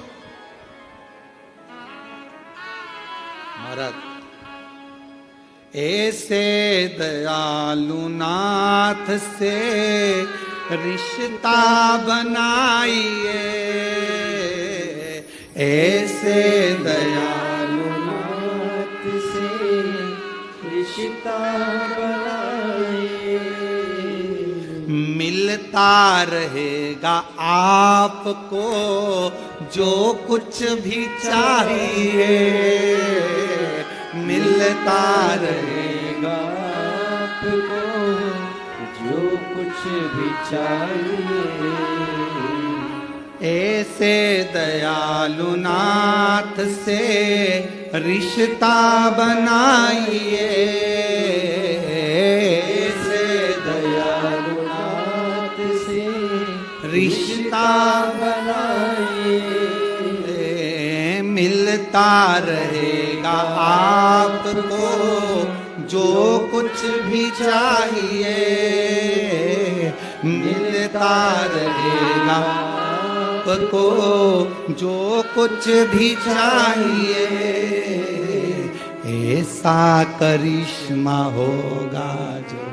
महाराज ऐसे दयालु नाथ से रिश्ता बनाइए, ऐसे दयालु नाथ से रिश्ता बनाइए, मिलता रहेगा आपको जो कुछ भी चाहिए, मिलता रहेगा आपको जो कुछ भी चाहिए। ऐसे दयालु नाथ से रिश्ता बनाइए, ऐसे दयालु नाथ से रिश्ता बनाइए, मिलता रहेगा आपको जो कुछ भी चाहिए, मिलता रहेगा आपको जो कुछ भी चाहिए। ऐसा करिश्मा होगा जो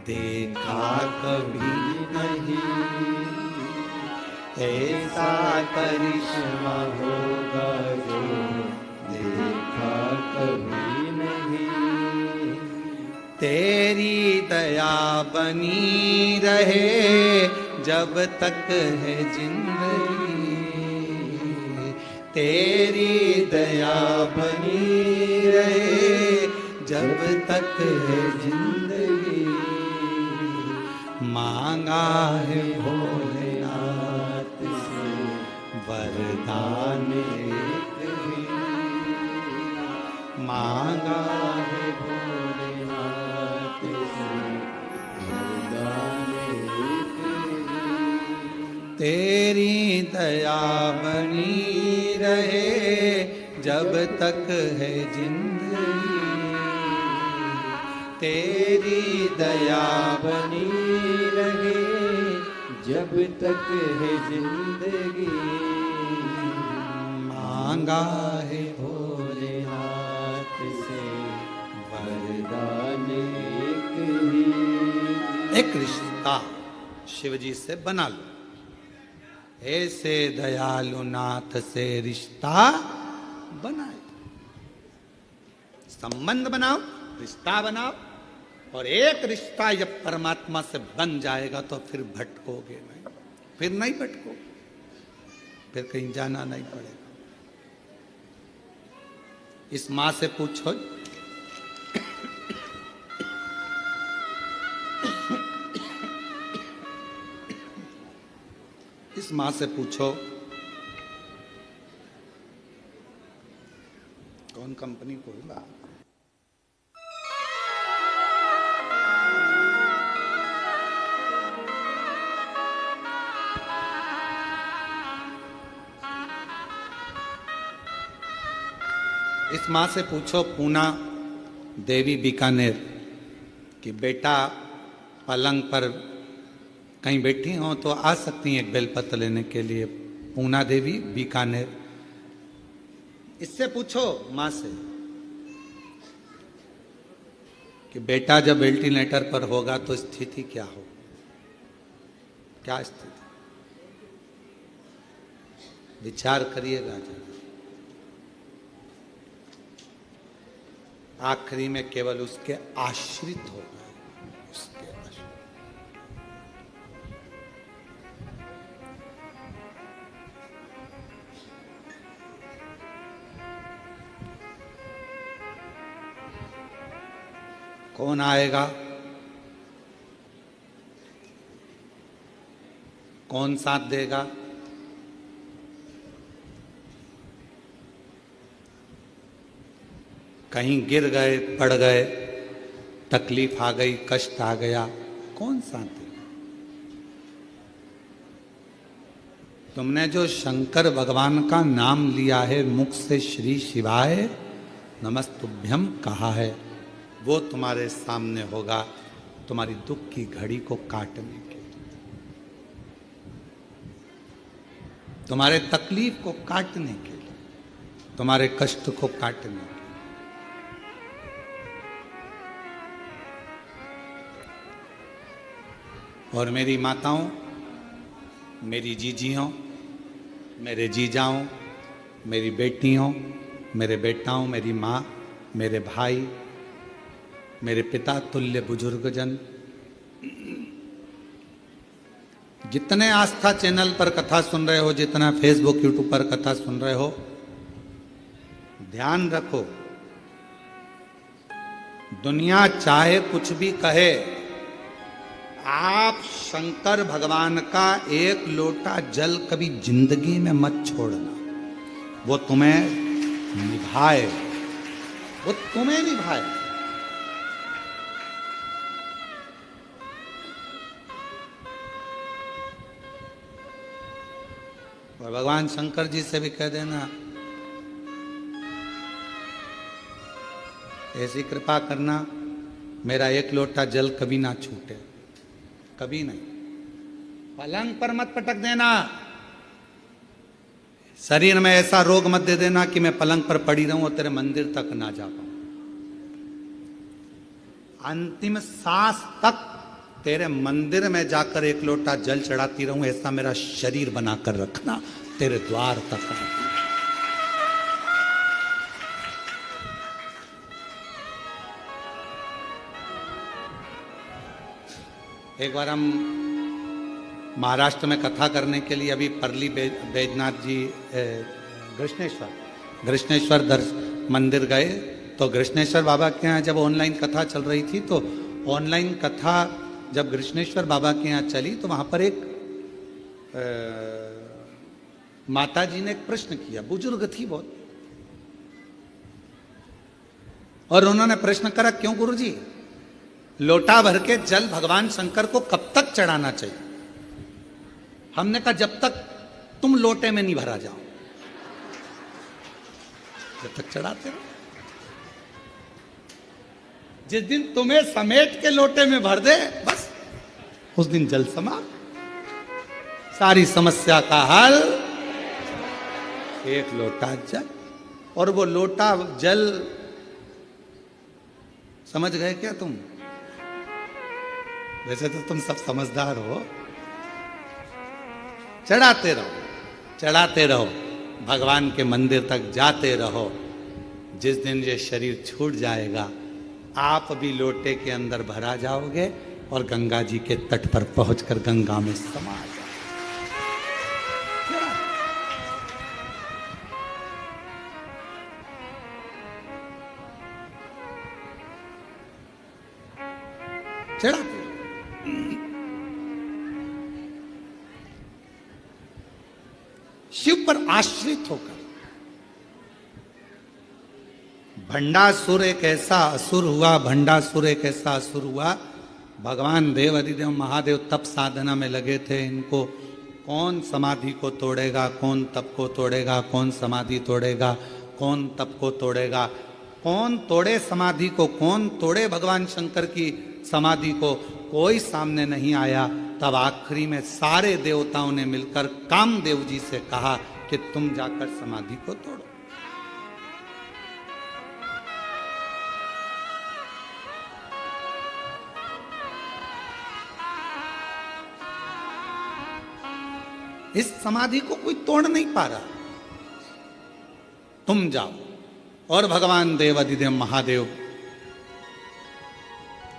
देखा कभी नहीं, ऐसा करिश्मा होगा जो देखा कभी नहीं। तेरी दया बनी रहे जब तक है जिंदगी, तेरी दया बनी रहे जब तक है जिंदगी। मांगा है भोलेनाथ से वरदान एक ही, मांगा है भोलेनाथ से वरदान एक ही। तेरी दया बनी रहे जब तक है जिंदगी, तेरी दया बनी रहे जब तक है जिंदगी। मांगा है भोलेनाथ से वरदान एक ही। एक रिश्ता शिव जी से बना लो। ऐसे दयालु नाथ से रिश्ता बनाए, संबंध बनाओ, रिश्ता बनाओ। और एक रिश्ता जब परमात्मा से बन जाएगा तो फिर भटकोगे नहीं, फिर नहीं भटको, फिर कहीं जाना नहीं पड़ेगा। इस मां से पूछो, इस मां से पूछो कौन कंपनी खोला। इस मां से पूछो पूना देवी बीकानेर कि बेटा पलंग पर कहीं बैठी हो तो आ सकती हैं एक बेलपत्र लेने के लिए, पूना देवी बीकानेर। इससे पूछो मां से कि बेटा जब वेंटिलेटर पर होगा तो स्थिति क्या हो, क्या स्थिति, विचार करिएगा जरा। आखिरी में केवल उसके आश्रित होगा, उसके आश्रित। कौन आएगा, कौन साथ देगा, कहीं गिर गए, पड़ गए, तकलीफ आ गई, कष्ट आ गया, कौन साथ देगा। तुमने जो शंकर भगवान का नाम लिया है, मुख से श्री शिवाय नमस्तुभ्यम कहा है, वो तुम्हारे सामने होगा तुम्हारी दुख की घड़ी को काटने के लिए, तुम्हारे तकलीफ को काटने के लिए, तुम्हारे कष्ट को काटने के लिए। और मेरी माताओं, मेरी जीजियों, मेरे जीजाओं, मेरी बेटियों, मेरे बेटाओं, मेरी माँ, मेरे भाई, मेरे पिता तुल्य बुजुर्गजन, जितने आस्था चैनल पर कथा सुन रहे हो, जितना फेसबुक यूट्यूब पर कथा सुन रहे हो, ध्यान रखो, दुनिया चाहे कुछ भी कहे, आप शंकर भगवान का एक लोटा जल कभी जिंदगी में मत छोड़ना। वो तुम्हें निभाए, वो तुम्हें निभाए। और भगवान शंकर जी से भी कह देना, ऐसी कृपा करना मेरा एक लोटा जल कभी ना छूटे, कभी नहीं। पलंग पर मत पटक देना, शरीर में ऐसा रोग मत दे देना कि मैं पलंग पर पड़ी रहूं और तेरे मंदिर तक ना जा पाऊं। अंतिम सांस तक तेरे मंदिर में जाकर एक लोटा जल चढ़ाती रहूं, ऐसा मेरा शरीर बनाकर रखना, तेरे द्वार तक। एक बार हम महाराष्ट्र में कथा करने के लिए अभी परली बैजनाथ जी कृष्णेश्वर मंदिर गए, तो कृष्णेश्वर बाबा के यहाँ जब ऑनलाइन कथा चल रही थी, तो ऑनलाइन कथा जब कृष्णेश्वर बाबा के यहाँ चली तो वहाँ पर एक माता जी ने एक प्रश्न किया, बुजुर्ग थी बहुत, और उन्होंने प्रश्न करा, क्यों गुरुजी लोटा भर के जल भगवान शंकर को कब तक चढ़ाना चाहिए? हमने कहा जब तक तुम लोटे में नहीं भरा जाओ, जब तक चढ़ाते रहो। जिस दिन तुम्हें समेट के लोटे में भर दे, बस उस दिन जल समाप्त, सारी समस्या का हल, एक लोटा जल। और वो लोटा जल समझ गए क्या तुम? वैसे तो तुम सब समझदार हो। चढ़ाते रहो, चढ़ाते रहो, भगवान के मंदिर तक जाते रहो। जिस दिन ये शरीर छूट जाएगा, आप भी लोटे के अंदर भरा जाओगे और गंगा जी के तट पर पहुंचकर गंगा में समा जाओगे। चढ़ाते शिव पर आश्रित होकर। भंडासुर एक ऐसा असुर हुआ, भंडासुर एक ऐसा असुर हुआ। भगवान देव अधिदेव महादेव तप साधना में लगे थे। इनको कौन समाधि को तोड़ेगा, कौन तप को तोड़ेगा, कौन समाधि तोड़ेगा, कौन तप को तोड़ेगा, कौन तोड़े समाधि को, कौन तोड़े भगवान शंकर की समाधि को, कोई सामने नहीं आया। तब आखिरी में सारे देवताओं ने मिलकर कामदेव जी से कहा कि तुम जाकर समाधि को तोड़ो। इस समाधि को कोई तोड़ नहीं पा रहा, तुम जाओ। और भगवान देव अधिदेव महादेव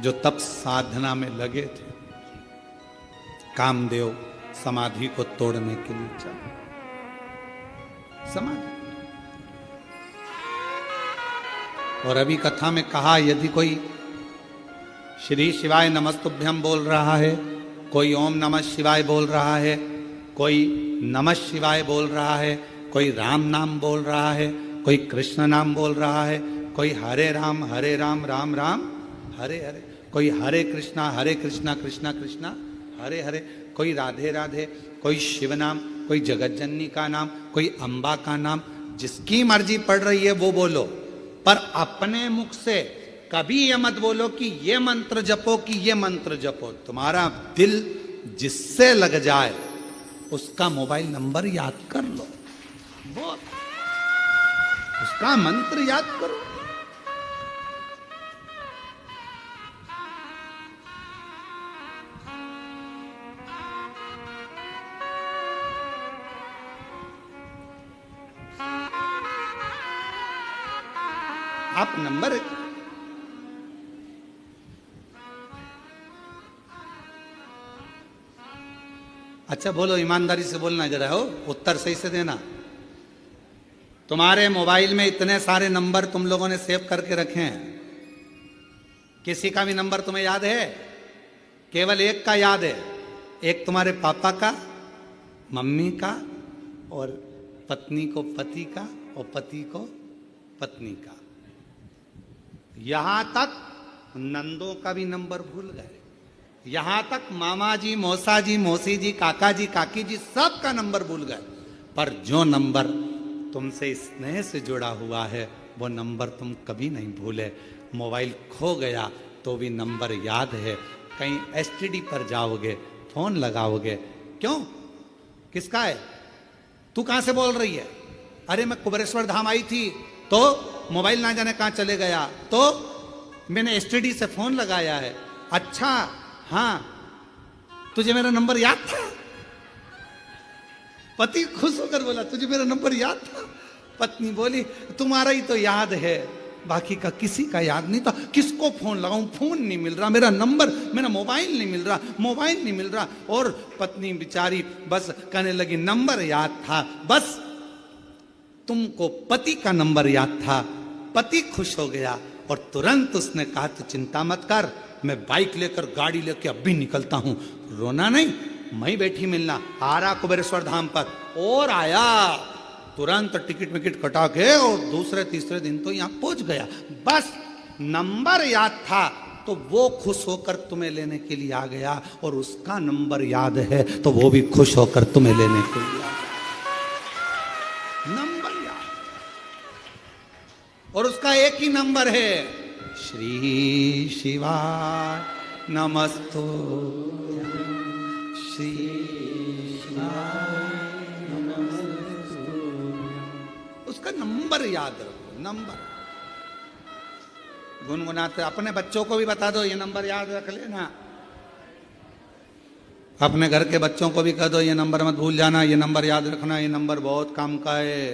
जो तप साधना में लगे थे, कामदेव समाधि को तोड़ने के लिए चले। समाधि। और अभी कथा में कहा, यदि कोई श्री शिवाय नमस्तुभ्यम बोल रहा है, कोई ओम नमः शिवाय बोल रहा है, कोई नमः शिवाय बोल रहा है, कोई राम नाम बोल रहा है, कोई कृष्ण नाम बोल रहा है, कोई हरे राम राम राम हरे हरे, कोई हरे कृष्णा कृष्णा कृष्णा हरे हरे, कोई राधे राधे, कोई शिव नाम, कोई जगतजननी का नाम, कोई अम्बा का नाम, जिसकी मर्जी पड़ रही है वो बोलो। पर अपने मुख से कभी ये मत बोलो कि ये मंत्र जपो, कि ये मंत्र जपो। तुम्हारा दिल जिससे लग जाए उसका मोबाइल नंबर याद कर लो, बोल, उसका मंत्र याद करो। आप नंबर अच्छा बोलो, ईमानदारी से बोलना जरा, हो उत्तर सही से देना। तुम्हारे मोबाइल में इतने सारे नंबर तुम लोगों ने सेव करके रखे हैं, किसी का भी नंबर तुम्हें याद है? केवल एक का याद है, एक तुम्हारे पापा का, मम्मी का, और पत्नी को पति का, और पति को पत्नी का। यहां तक नंदों का भी नंबर भूल गए, यहां तक मामा जी, मौसा जी, मौसी जी, काका जी, काकी जी, सब का नंबर भूल गए। पर जो नंबर तुमसे स्नेह से जुड़ा हुआ है वो नंबर तुम कभी नहीं भूले। मोबाइल खो गया तो भी नंबर याद है। कहीं एसटीडी पर जाओगे, फोन लगाओगे, क्यों, किसका है, तू कहां से बोल रही है? अरे मैं कुबेरेश्वर धाम आई थी, तो मोबाइल ना जाने कहां चले गया, तो मैंने एसटीडी से फोन लगाया है। अच्छा हाँ, तुझे मेरा नंबर याद था? पति खुश होकर बोला, तुझे मेरा नंबर याद था? पत्नी बोली, तुम्हारा ही तो याद है, बाकी का किसी का याद नहीं था। किसको फोन लगाऊं, फोन नहीं मिल रहा, मेरा नंबर, मेरा मोबाइल नहीं मिल रहा, मोबाइल नहीं मिल रहा। और पत्नी बेचारी बस कहने लगी, नंबर याद था, बस तुमको पति का नंबर याद था। पति खुश हो गया और तुरंत उसने कहा, तू चिंता मत कर, मैं बाइक लेकर, गाड़ी लेकर अभी निकलता हूं। रोना नहीं, मैं बैठी मिलना। आ रहा कुबेरेश्वर धाम पर, और आया तुरंत टिकट विकेट कटा के, और दूसरे तीसरे दिन तो यहां पहुंच गया। बस नंबर याद था तो वो खुश होकर तुम्हें लेने के लिए आ गया, और उसका नंबर याद है तो वो भी खुश होकर तुम्हें लेने के लिए आ गया। नंबर याद, और उसका एक ही नंबर है, श्री शिवाय नमस्तु, श्री शिवाय नमस्तु। उसका नंबर याद रखो, नंबर गुनगुनाते। अपने बच्चों को भी बता दो, ये नंबर याद रख लेना, अपने घर के बच्चों को भी कह दो ये नंबर मत भूल जाना, ये नंबर याद रखना, ये नंबर बहुत काम का है।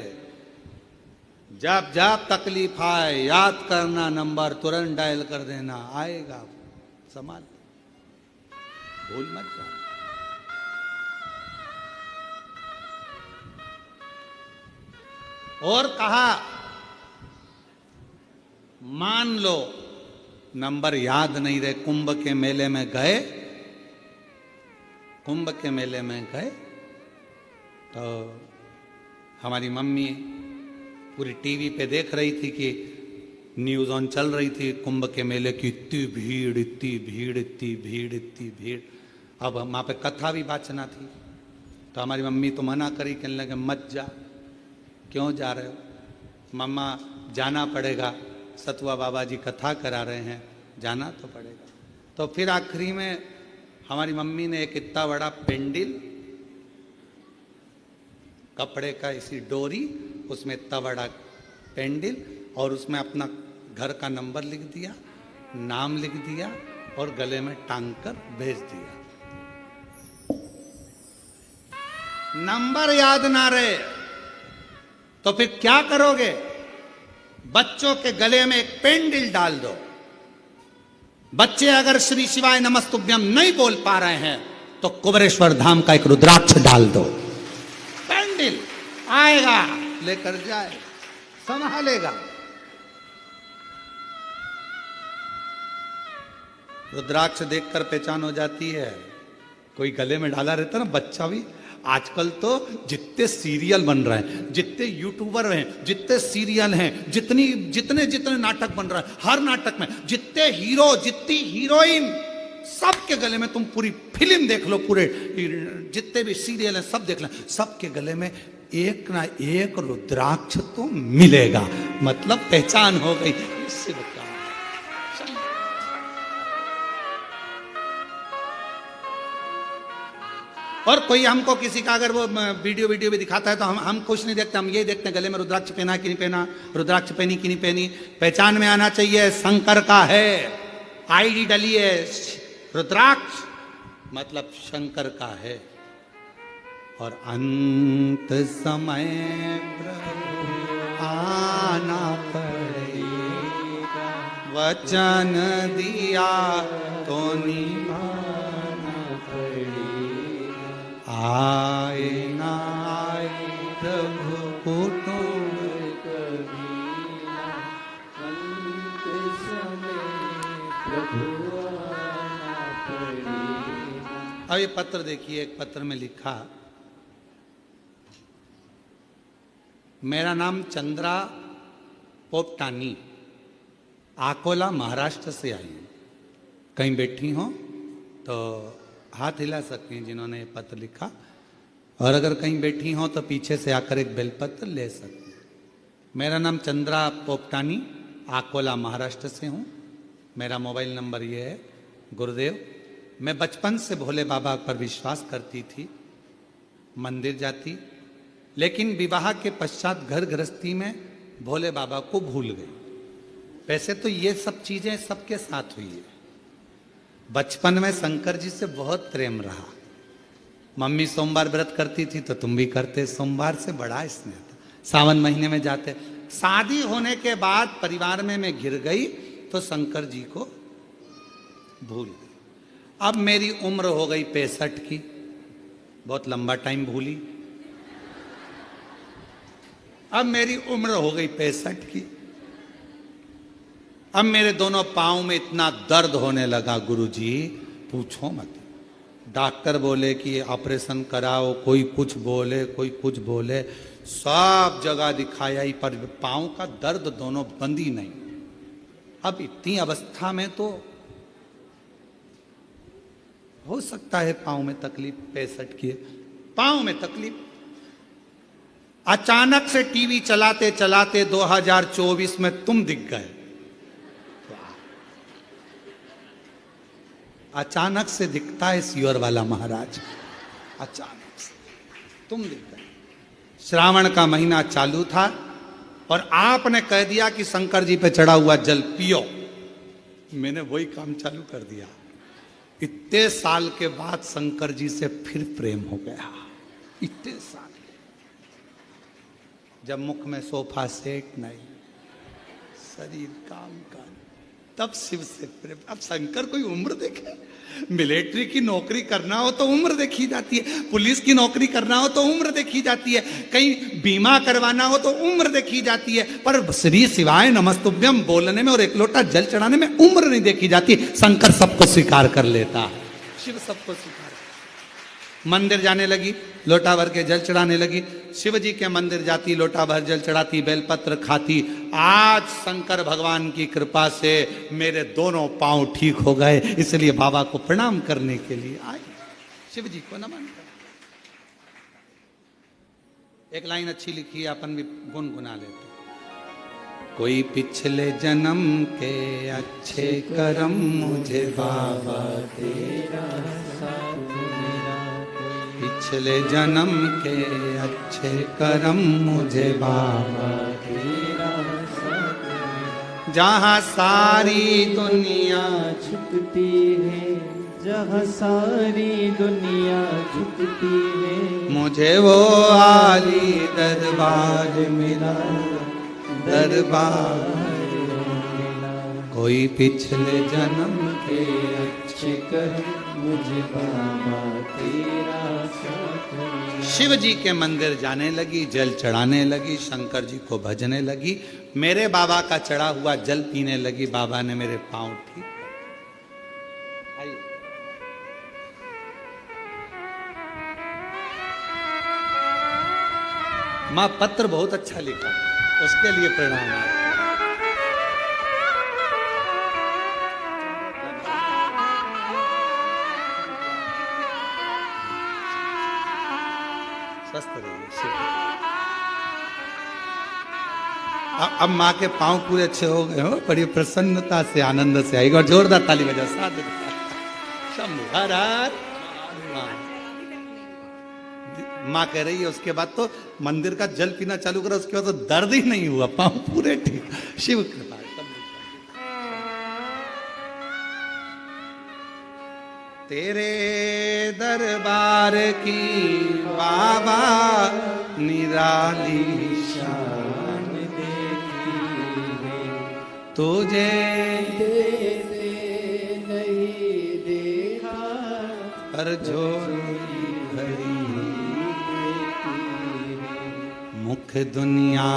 जब जब तकलीफ आए याद करना नंबर, तुरंत डायल कर देना, आएगा, संभाल, भूल मत जाना। और कहा मान लो नंबर याद नहीं रहे, कुंभ के मेले में गए, कुंभ के मेले में गए तो हमारी मम्मी पूरी टीवी पे देख रही थी कि न्यूज़ ऑन चल रही थी, कुंभ के मेले की इतनी भीड़, इतनी भीड़, इतनी भीड़, इतनी भीड़। अब वहाँ पे कथा भी वाचना थी, तो हमारी मम्मी तो मना करी, कहने लगे मत जा। क्यों जा रहे हो? मम्मा जाना पड़ेगा, सतुआ बाबा जी कथा करा रहे हैं, जाना तो पड़ेगा। तो फिर आखिरी में हमारी मम्मी ने एक इतना बड़ा पेंडिल, कपड़े का इसी डोरी, उसमें इतना बड़ा पेंडिल और उसमें अपना घर का नंबर लिख दिया, नाम लिख दिया और गले में टांग कर भेज दिया। नंबर याद ना रहे तो फिर क्या करोगे? बच्चों के गले में एक पेंडिल डाल दो। बच्चे अगर श्री शिवाय नमस्तुभ्यम नहीं बोल पा रहे हैं तो कुबेरेश्वर धाम का एक रुद्राक्ष डाल दो, पेंडिल आएगा, लेकर जाए, संभालेगा। रुद्राक्ष देखकर पहचान हो जाती है। कोई गले में डाला रहता ना बच्चा भी। आजकल तो जितने सीरियल बन रहे हैं, जितने यूट्यूबर हैं, जितने सीरियल हैं, जितने नाटक बन रहे हैं, हर नाटक में जितने हीरो, जितनी हीरोइन, सबके गले में तुम पूरी फिल्म देख लो, पूरे जितने भी सीरियल हैं सब देख लें, सबके गले में एक ना एक रुद्राक्ष तो मिलेगा। मतलब पहचान हो गई। इससे बता और कोई हमको किसी का अगर वो वीडियो भी दिखाता है तो हम कुछ नहीं देखते, हम ये देखते हैं गले में रुद्राक्ष पहना कि नहीं पहना, रुद्राक्ष पहनी कि नहीं पहनी। पहचान में आना चाहिए शंकर का है, आईडी डली है रुद्राक्ष, मतलब शंकर का है। और अंत समय प्रभु आना पड़ेगा, वचन दिया तो निभाना पड़ेगा, आए ना आए प्रभु कुटुंब कभी ना, अंत समय प्रभु आना पड़ेगा। अब ये पत्र देखिए, एक पत्र में लिखा, मेरा नाम चंद्रा पोपटानी, आकोला महाराष्ट्र से आई हूँ। कहीं बैठी हो तो हाथ हिला सकती हैं जिन्होंने ये पत्र लिखा, और अगर कहीं बैठी हो तो पीछे से आकर एक बेलपत्र ले सकती हैं। मेरा नाम चंद्रा पोपटानी, आकोला महाराष्ट्र से हूँ। मेरा मोबाइल नंबर ये है। गुरुदेव, मैं बचपन से भोले बाबा पर विश्वास करती थी, मंदिर जाती, लेकिन विवाह के पश्चात घर गृहस्थी में भोले बाबा को भूल गई। वैसे तो ये सब चीजें सबके साथ हुई है। बचपन में शंकर जी से बहुत प्रेम रहा। मम्मी सोमवार व्रत करती थी तो तुम भी करते, सोमवार से बड़ा स्नेह था। सावन महीने में जाते। शादी होने के बाद परिवार में मैं घिर गई तो शंकर जी को भूल गई। अब मेरी उम्र हो गई 65 की, बहुत लंबा टाइम भूली। अब मेरी उम्र हो गई 65 की। अब मेरे दोनों पांव में इतना दर्द होने लगा गुरुजी, पूछो मत। डॉक्टर बोले कि ऑपरेशन कराओ, कोई कुछ बोले, कोई कुछ बोले, सब जगह दिखाया ही, पर पांव का दर्द दोनों बंद ही नहीं। अब इतनी अवस्था में तो हो सकता है पांव में तकलीफ, 65 की पांव में तकलीफ। अचानक से टीवी चलाते चलाते 2024 में तुम दिख गए। अचानक से दिखता है सियोर वाला महाराज, अचानक से तुम दिख गए। श्रावण का महीना चालू था और आपने कह दिया कि शंकर जी पे चढ़ा हुआ जल पियो। मैंने वही काम चालू कर दिया। इतने साल के बाद शंकर जी से फिर प्रेम हो गया। इतने साल जब मुख में सोफा सेट नहीं, शरीर काम का, तब शिव से प्रेम। अब शंकर कोई उम्र देखे? मिलिट्री की नौकरी करना हो तो उम्र देखी जाती है, पुलिस की नौकरी करना हो तो उम्र देखी जाती है, कहीं बीमा करवाना हो तो उम्र देखी जाती है, पर श्री शिवाय नमस्तुभ्यम बोलने में और एक लोटा जल चढ़ाने में उम्र नहीं देखी जाती। शंकर सबको स्वीकार कर लेता है, शिव सबको स्वीकार। मंदिर जाने लगी, लोटा भर के जल चढ़ाने लगी। शिव जी के मंदिर जाती, लोटा भर जल चढ़ाती, बेलपत्र खाती। आज शंकर भगवान की कृपा से मेरे दोनों पांव ठीक हो गए, इसलिए बाबा को प्रणाम करने के लिए आई, शिव जी को नमन कर। एक लाइन अच्छी लिखी है, अपन भी गुनगुना लेते। कोई पिछले जन्म के अच्छे कर्म मुझे बाबा तेरा साथ मेरा, पिछले जन्म के अच्छे कर्म मुझे बाबा तेरा साथ मेरा। जहाँ सारी दुनिया झुकती है, जहाँ सारी दुनिया झुकती है, मुझे वो आली दरबार मिला, दरबार मिला। कोई पिछले जन्म के अच्छे कर्म मुझे बाबा तेरा साथ मिला। शिव जी के मंदिर जाने लगी, जल चढ़ाने लगी, शंकर जी को भजने लगी, मेरे बाबा का चढ़ा हुआ जल पीने लगी। बाबा ने मेरे पांव ठीक। मां पत्र बहुत अच्छा लिखा, उसके लिए प्रणाम। स्वस्थ रहिए। अब माँ के पांव पूरे अच्छे हो गए हो, बड़ी प्रसन्नता से आनंद से आएगा। और जोरदार ताली बजाओ साथ। शंभु हर हर। माँ कह रही है उसके बाद तो मंदिर का जल पीना चालू करा, उसके बाद तो दर्द ही नहीं हुआ, पांव पूरे ठीक। शिव कृपा। तेरे दरबार की बाबा निराली शान देखी है, तुझे नहीं देखा पर झोली भरी, मुख दुनिया